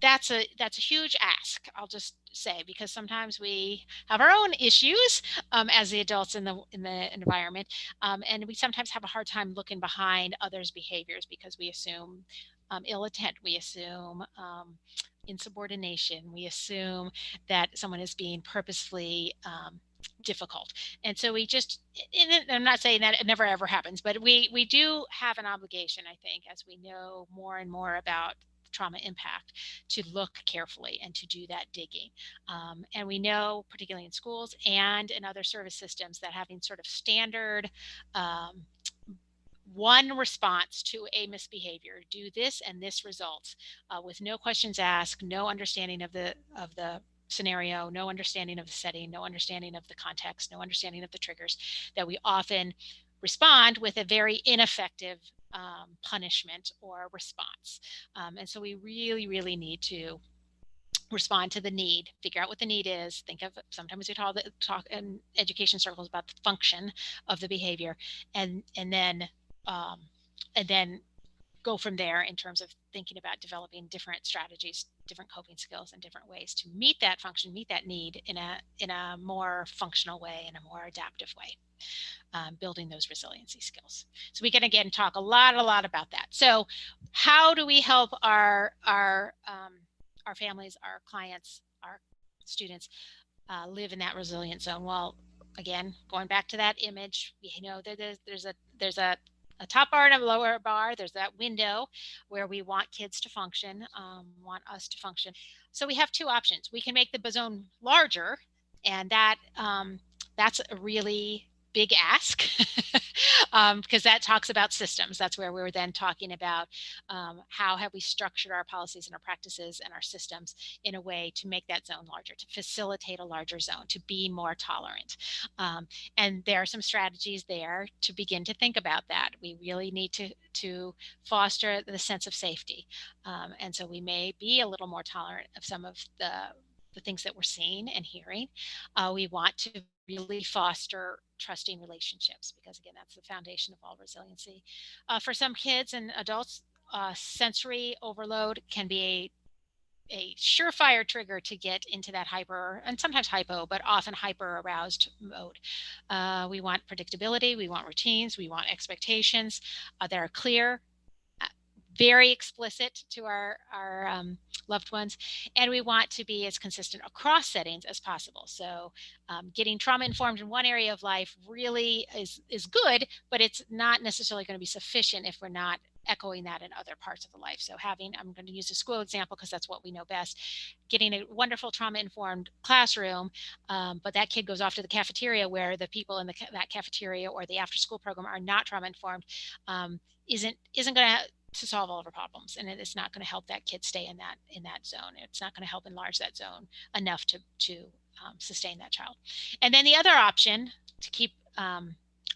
a huge ask, I'll just say, because sometimes we have our own issues as the adults in the environment, and we sometimes have a hard time looking behind others' behaviors because we assume ill intent, we assume insubordination, we assume that someone is being purposefully difficult. And so we just, and I'm not saying that it never ever happens, but we do have an obligation, I think, as we know more and more about trauma impact, to look carefully and to do that digging. And we know, particularly in schools and in other service systems, that having sort of standard one response to a misbehavior, do this and this results, with no questions asked, no understanding of the scenario, no understanding of the setting, no understanding of the context, no understanding of the triggers, that we often respond with a very ineffective punishment or response. And so we really need to respond to the need, figure out what the need is, think of, sometimes we talk in education circles about the function of the behavior, and then go from there in terms of thinking about developing different strategies, different coping skills, and different ways to meet that function, meet that need in a more functional way, in a more adaptive way, building those resiliency skills. So we can again talk a lot about that. So how do we help our families, our clients, our students live in that resilient zone? Well, again, going back to that image, we know that there's a top bar and a lower bar. There's that window where we want kids to function, want us to function. So we have two options. We can make the zone larger, and that's a really big ask because that talks about systems. That's where we were then talking about how have we structured our policies and our practices and our systems in a way to make that zone larger, to facilitate a larger zone, to be more tolerant. And there are some strategies there to begin to think about that. We really need to foster the sense of safety. And so we may be a little more tolerant of some of the things that we're seeing and hearing. We want to really foster trusting relationships because, again, that's the foundation of all resiliency. For some kids and adults, sensory overload can be a surefire trigger to get into that hyper and sometimes hypo, but often hyper aroused mode. We want predictability, we want routines, we want expectations that are clear, very explicit to our loved ones, and we want to be as consistent across settings as possible. So getting trauma informed in one area of life really is good, but it's not necessarily going to be sufficient if we're not echoing that in other parts of the life. So I'm going to use a school example because that's what we know best, getting a wonderful trauma-informed classroom, but that kid goes off to the cafeteria where the people in that cafeteria or the after-school program are not trauma-informed, isn't going to solve all of our problems, and it's not going to help that kid stay in that zone. It's not going to help enlarge that zone enough to sustain that child. And then the other option to keep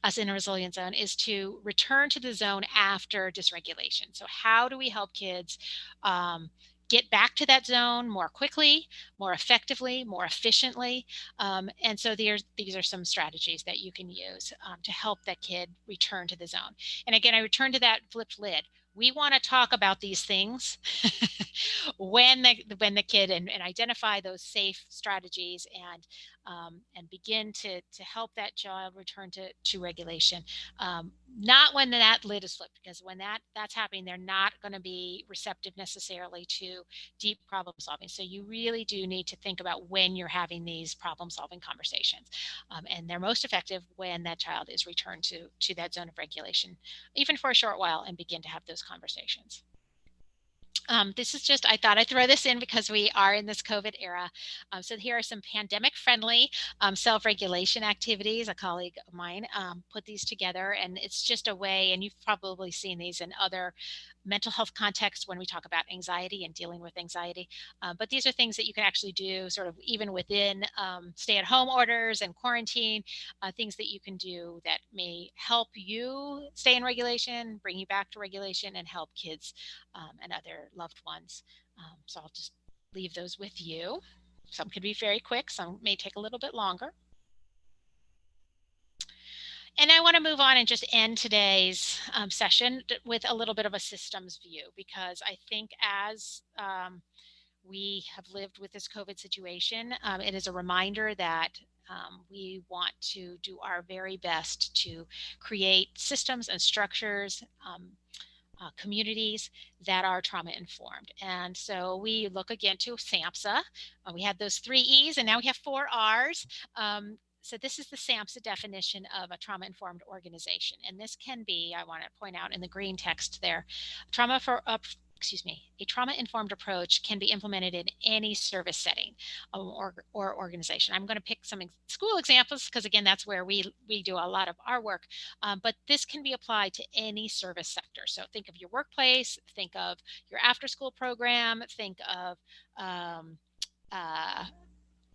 us in a resilient zone is to return to the zone after dysregulation. So how do we help kids get back to that zone more quickly, more effectively, more efficiently? And so these are some strategies that you can use to help that kid return to the zone. And again, I return to that flipped lid. We want to talk about these things when the kid and identify those safe strategies and begin to help that child return to regulation. Not when that lid is flipped, because when that's happening, they're not going to be receptive necessarily to deep problem solving. So you really do need to think about when you're having these problem solving conversations, and they're most effective when that child is returned to that zone of regulation, even for a short while, and begin to have those conversations. This is just, I thought I'd throw this in because we are in this COVID era. So here are some pandemic-friendly self-regulation activities. A colleague of mine put these together, and it's just a way, and you've probably seen these in other mental health contexts when we talk about anxiety and dealing with anxiety. But these are things that you can actually do sort of even within stay-at-home orders and quarantine, things that you can do that may help you stay in regulation, bring you back to regulation, and help kids and other loved ones. So I'll just leave those with you. Some could be very quick, some may take a little bit longer. And I want to move on and just end today's session with a little bit of a systems view, because I think as we have lived with this COVID situation, it is a reminder that we want to do our very best to create systems and structures, communities that are trauma informed. And so we look again to SAMHSA. We had those 3 E's and now we have 4 R's. So this is the SAMHSA definition of a trauma-informed organization. And this can be, I want to point out in the green text there, a trauma-informed approach can be implemented in any service setting or organization. I'm going to pick some school examples because, again, that's where we do a lot of our work. But this can be applied to any service sector. So think of your workplace, think of your after-school program, think of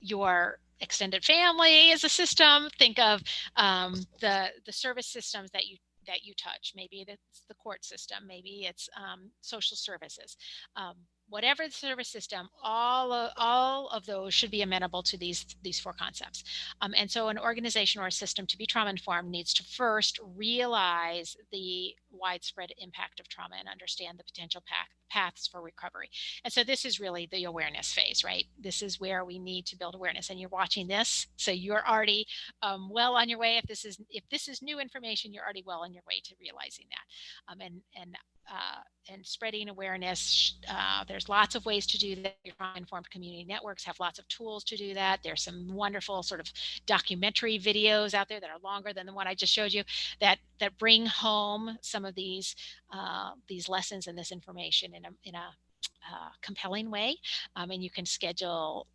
your extended family as a system, think of the service systems that you touch. Maybe it's the court system, maybe it's social services. Whatever the service system, all of those should be amenable to these 4 concepts. And so an organization or a system to be trauma-informed needs to first realize the widespread impact of trauma and understand the potential paths for recovery. And so this is really the awareness phase, right? This is where we need to build awareness. And you're watching this, so you're already well on your way. If this is new information, you're already well on your way to realizing that. And spreading awareness. There's lots of ways to do that. Your trauma-informed community networks have lots of tools to do that. There's some wonderful sort of documentary videos out there that are longer than the one I just showed you that bring home some of these lessons and this information in a compelling way. And you can schedule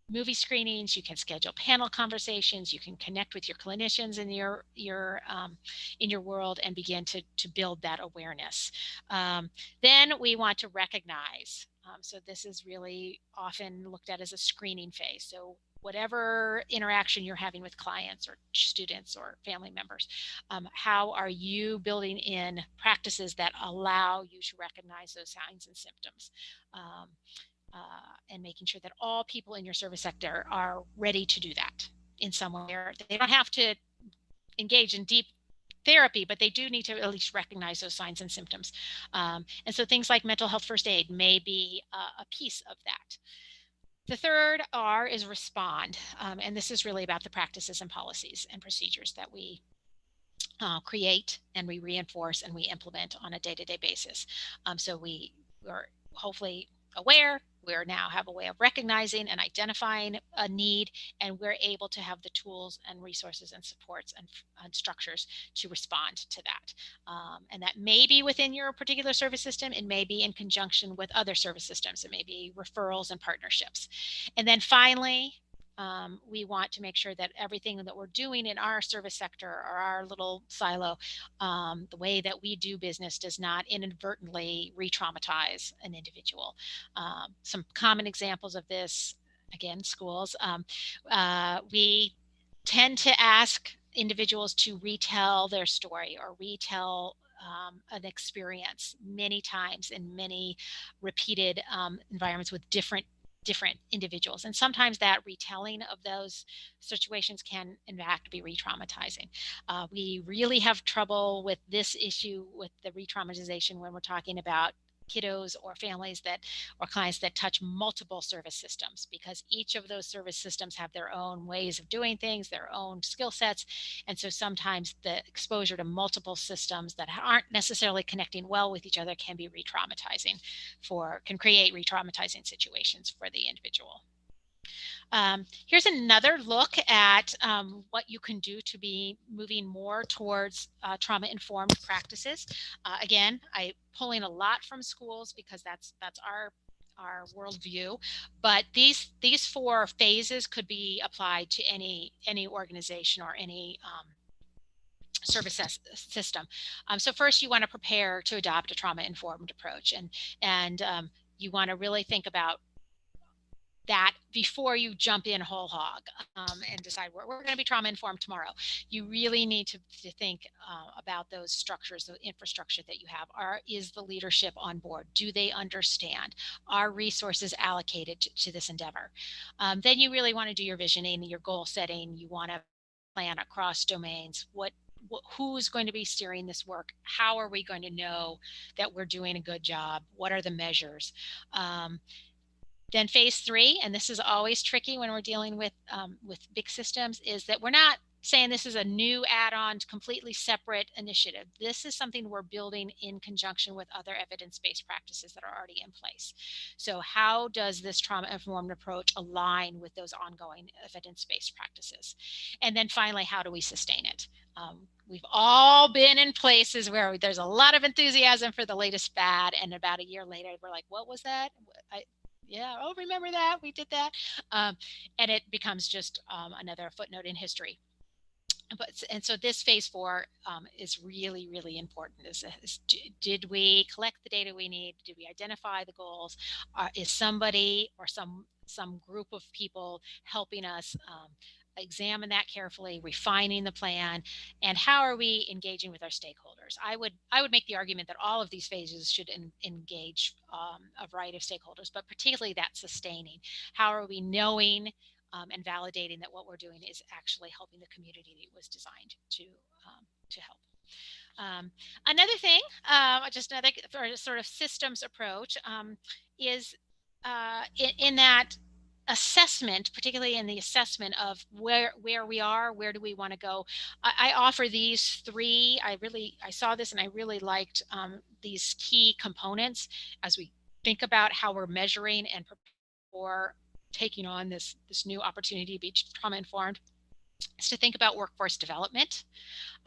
movie screenings, you can schedule panel conversations, you can connect with your clinicians in your world and begin to build that awareness. Then we want to recognize. So this is really often looked at as a screening phase. So whatever interaction you're having with clients or students or family members, how are you building in practices that allow you to recognize those signs and symptoms? And making sure that all people in your service sector are ready to do that in some way. They don't have to engage in deep therapy, but they do need to at least recognize those signs and symptoms. And so things like mental health first aid may be a piece of that. The third R is respond. And this is really about the practices and policies and procedures that we create and we reinforce and we implement on a day-to-day basis. So we are hopefully aware. We now have a way of recognizing and identifying a need, and we're able to have the tools and resources and supports and structures to respond to that. And that may be within your particular service system. It may be in conjunction with other service systems. It may be referrals and partnerships. And then finally, we want to make sure that everything that we're doing in our service sector or our little silo, the way that we do business does not inadvertently re-traumatize an individual. Some common examples of this, again, schools. We tend to ask individuals to retell their story or retell an experience many times in many repeated environments with different individuals. And sometimes that retelling of those situations can in fact be re-traumatizing. We really have trouble with this issue with the re-traumatization when we're talking about kiddos or families or clients that touch multiple service systems, because each of those service systems have their own ways of doing things, their own skill sets. And so sometimes the exposure to multiple systems that aren't necessarily connecting well with each other can be re-traumatizing can create re-traumatizing situations for the individual. Here's another look at what you can do to be moving more towards trauma-informed practices. Again, I'm pulling a lot from schools because that's our worldview, but these 4 phases could be applied to any organization or any service system. So first, you want to prepare to adopt a trauma-informed approach, and you want to really think about that before you jump in whole hog and decide we're going to be trauma informed tomorrow. You really need to think about those structures, the infrastructure that you have. Is the leadership on board? Do they understand? Are resources allocated to this endeavor? Then you really want to do your visioning, your goal setting. You want to plan across domains. Who's going to be steering this work? How are we going to know that we're doing a good job? What are the measures? Then phase 3, and this is always tricky when we're dealing with big systems, is that we're not saying this is a new add-on, completely separate initiative. This is something we're building in conjunction with other evidence-based practices that are already in place. So how does this trauma-informed approach align with those ongoing evidence-based practices? And then finally, how do we sustain it? We've all been in places where there's a lot of enthusiasm for the latest fad, and about a year later, we're like, what was that? Remember that? We did that. And it becomes just another footnote in history. And so this phase 4 is really, really important. Did we collect the data we need? Did we identify the goals? Is somebody or some group of people helping us examine that carefully, refining the plan, and how are we engaging with our stakeholders? I would make the argument that all of these phases should engage a variety of stakeholders, but particularly that sustaining. How are we knowing and validating that what we're doing is actually helping the community that it was designed to help? Another thing, just another sort of systems approach, is in that assessment, particularly in the assessment of where we are, where do we want to go. I offer these 3. I saw this and I really liked these key components as we think about how we're measuring and preparing for taking on this new opportunity to be trauma informed. Is to think about workforce development.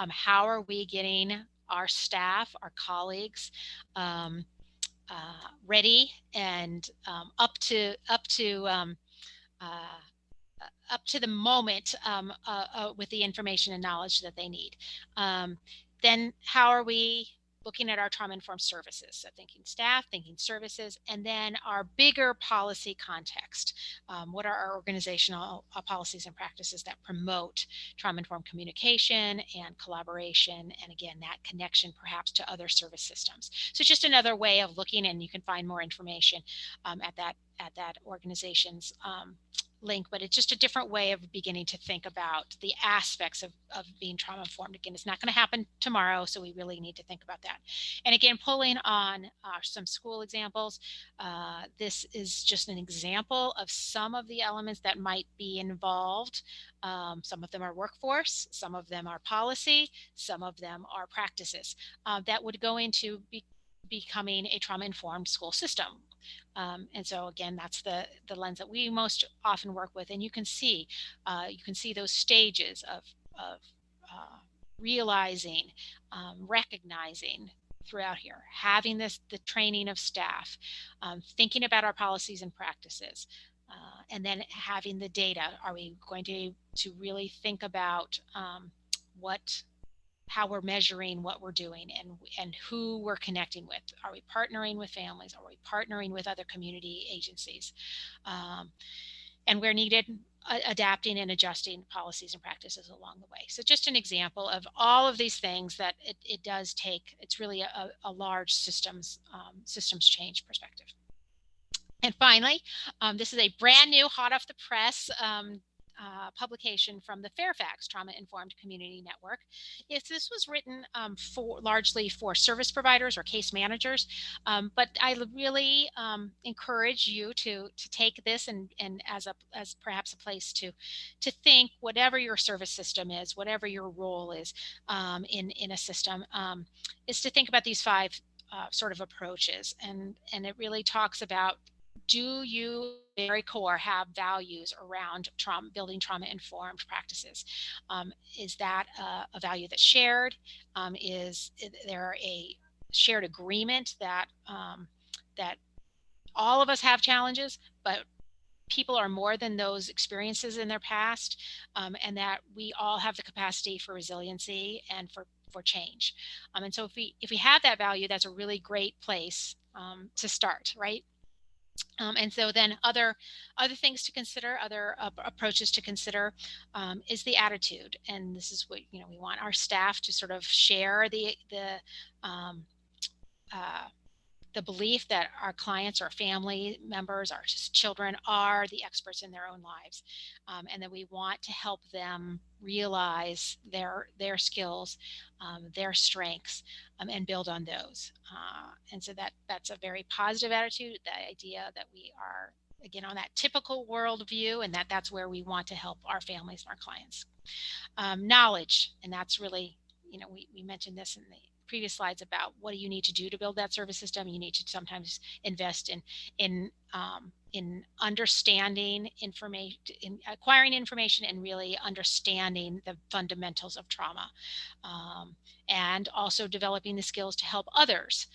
How are we getting our staff, our colleagues, ready and up to up to the moment with the information and knowledge that they need. Then how are we looking at our trauma-informed services? So thinking staff, thinking services, and then our bigger policy context. What are our organizational policies and practices that promote trauma-informed communication and collaboration, and again, that connection perhaps to other service systems. So just another way of looking, and you can find more information at that organization's link, but it's just a different way of beginning to think about the aspects of being trauma informed. Again, it's not going to happen tomorrow, so we really need to think about that. And again, pulling on some school examples, this is just an example of some of the elements that might be involved. Some of them are workforce, some of them are policy, some of them are practices that would go into becoming a trauma-informed school system. And so again, that's the lens that we most often work with, and you can see those stages of realizing, recognizing throughout here, having the training of staff, thinking about our policies and practices, and then having the data. Are we going to really think about how we're measuring what we're doing and who we're connecting with? Are we partnering with families? Are we partnering with other community agencies? And where needed, adapting and adjusting policies and practices along the way. So just an example of all of these things that it does take. It's really a large systems change perspective. And finally, this is a brand new, hot off the press publication from the Fairfax Trauma-Informed Community Network. This was written largely for service providers or case managers, but I really encourage you to take this and as perhaps a place to think, whatever your service system is, whatever your role is in a system, is to think about these 5 sort of approaches, and it really talks about, do you very core have values around building trauma-informed practices? Is that a value that's shared? Is there a shared agreement that that all of us have challenges, but people are more than those experiences in their past, and that we all have the capacity for resiliency and for change? And so if we have that value, that's a really great place to start, right? And so then other things to consider, other approaches to consider, is the attitude. And this is what, we want our staff to sort of share the belief that our clients, our family members, our children are the experts in their own lives, and that we want to help them realize their skills, their strengths, and build on those. And so that's a very positive attitude. The idea that we are, again, on that typical worldview, and that's where we want to help our families and our clients. Knowledge, and that's really, we mentioned this in the previous slides about what do you need to do to build that service system. You need to sometimes invest in understanding information, in acquiring information, and really understanding the fundamentals of trauma, and also developing the skills to help others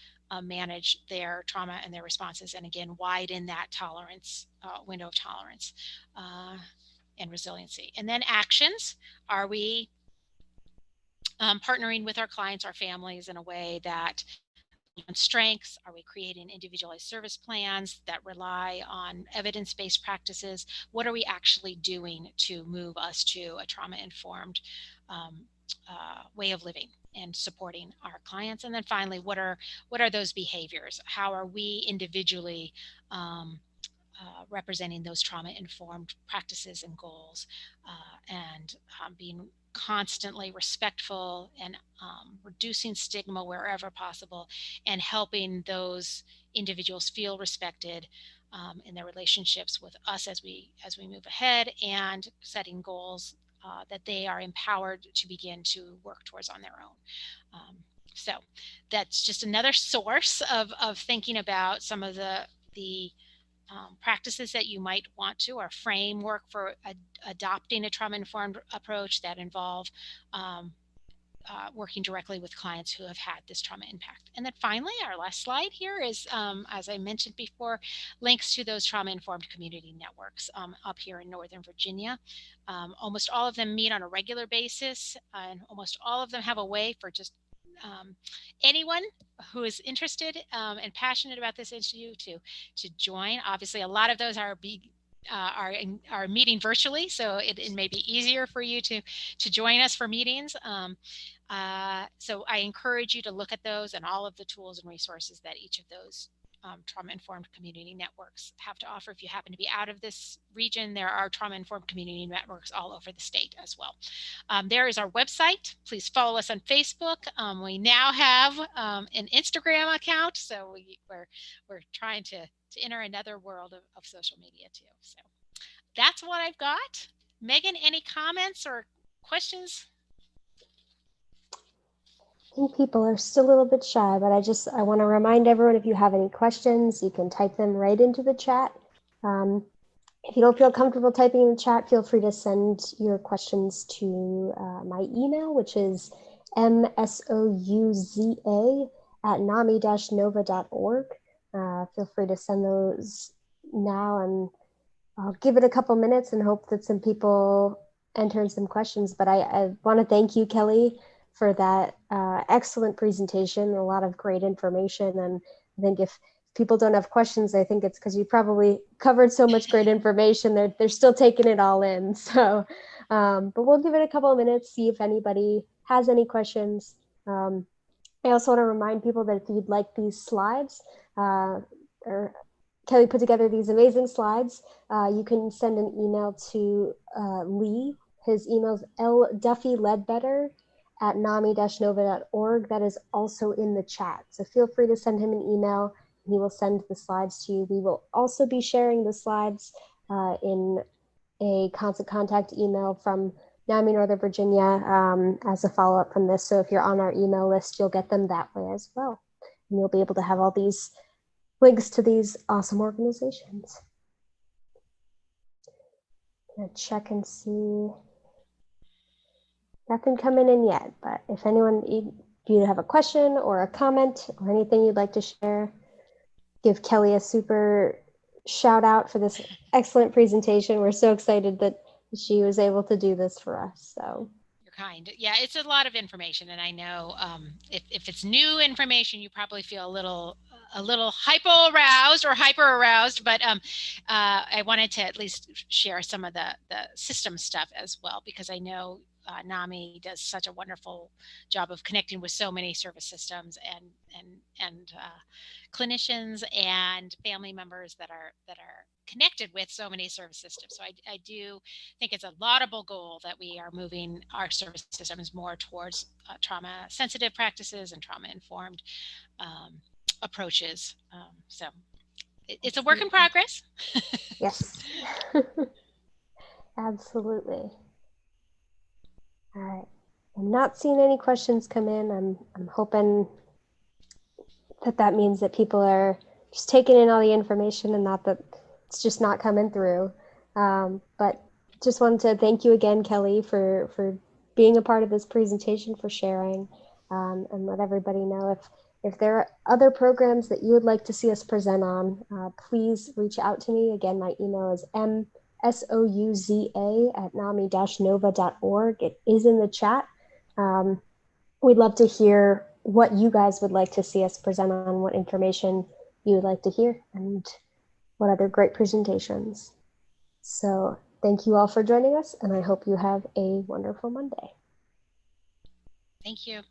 manage their trauma and their responses, and again, widen that tolerance, window of tolerance, and resiliency. And then actions. Are we partnering with our clients, our families, in a way that on strengths? Are we creating individualized service plans that rely on evidence-based practices? What are we actually doing to move us to a trauma-informed way of living and supporting our clients? And then finally, what are those behaviors? How are we individually representing those trauma-informed practices and goals, and being constantly respectful and reducing stigma wherever possible, and helping those individuals feel respected in their relationships with us as we move ahead, and setting goals that they are empowered to begin to work towards on their own. So that's just another source of thinking about some of the practices that you might want to, or framework for adopting a trauma-informed approach that involve working directly with clients who have had this trauma impact. And then finally, our last slide here is, as I mentioned before, links to those trauma-informed community networks up here in Northern Virginia. Almost all of them meet on a regular basis, and almost all of them have a way for just anyone who is interested and passionate about this issue to join. Obviously, a lot of those are meeting virtually, so it may be easier for you to join us for meetings. So I encourage you to look at those and all of the tools and resources that each of those trauma-informed community networks have to offer. If you happen to be out of this region, there are trauma-informed community networks all over the state as well. There is our website. Please follow us on Facebook. We now have an Instagram account, so we're trying to enter another world of social media too. So that's what I've got. Megan, any comments or questions? I think people are still a little bit shy, but I want to remind everyone, if you have any questions, you can type them right into the chat. If you don't feel comfortable typing in the chat, feel free to send your questions to my email, which is msouza@nami-nova.org. Feel free to send those now, and I'll give it a couple minutes and hope that some people enter some questions. But I want to thank you, Kelly, for that excellent presentation, a lot of great information. And I think if people don't have questions, I think it's because you probably covered so much great information that they're still taking it all in. So, but we'll give it a couple of minutes, see if anybody has any questions. I also want to remind people that if you'd like these slides, or Kelly put together these amazing slides, you can send an email to Lee. His email is lduffyledbetter@nami-nova.org. That is also in the chat. So feel free to send him an email. He will send the slides to you. We will also be sharing the slides in a constant contact email from NAMI Northern Virginia as a follow-up from this. So if you're on our email list, you'll get them that way as well. And you'll be able to have all these links to these awesome organizations. I'm gonna check and see. Nothing coming in yet, but if you have a question or a comment or anything you'd like to share, give Kelly a super shout out for this excellent presentation. We're so excited that she was able to do this for us. So you're kind. Yeah, it's a lot of information, and I know if it's new information, you probably feel a little hyper aroused. But I wanted to at least share some of the system stuff as well, because I know NAMI does such a wonderful job of connecting with so many service systems and clinicians and family members that are connected with so many service systems. So I do think it's a laudable goal that we are moving our service systems more towards trauma sensitive practices and trauma informed approaches. So it's a work in progress. Yes. Absolutely. All right. I'm not seeing any questions come in. I'm hoping that means that people are just taking in all the information and not that it's just not coming through. But just wanted to thank you again, Kelly, for being a part of this presentation, for sharing, and let everybody know if there are other programs that you would like to see us present on, please reach out to me. Again, my email is msouza@nami-nova.org. It is in the chat. We'd love to hear what you guys would like to see us present on, what information you would like to hear, and what other great presentations. So thank you all for joining us, and I hope you have a wonderful Monday. Thank you.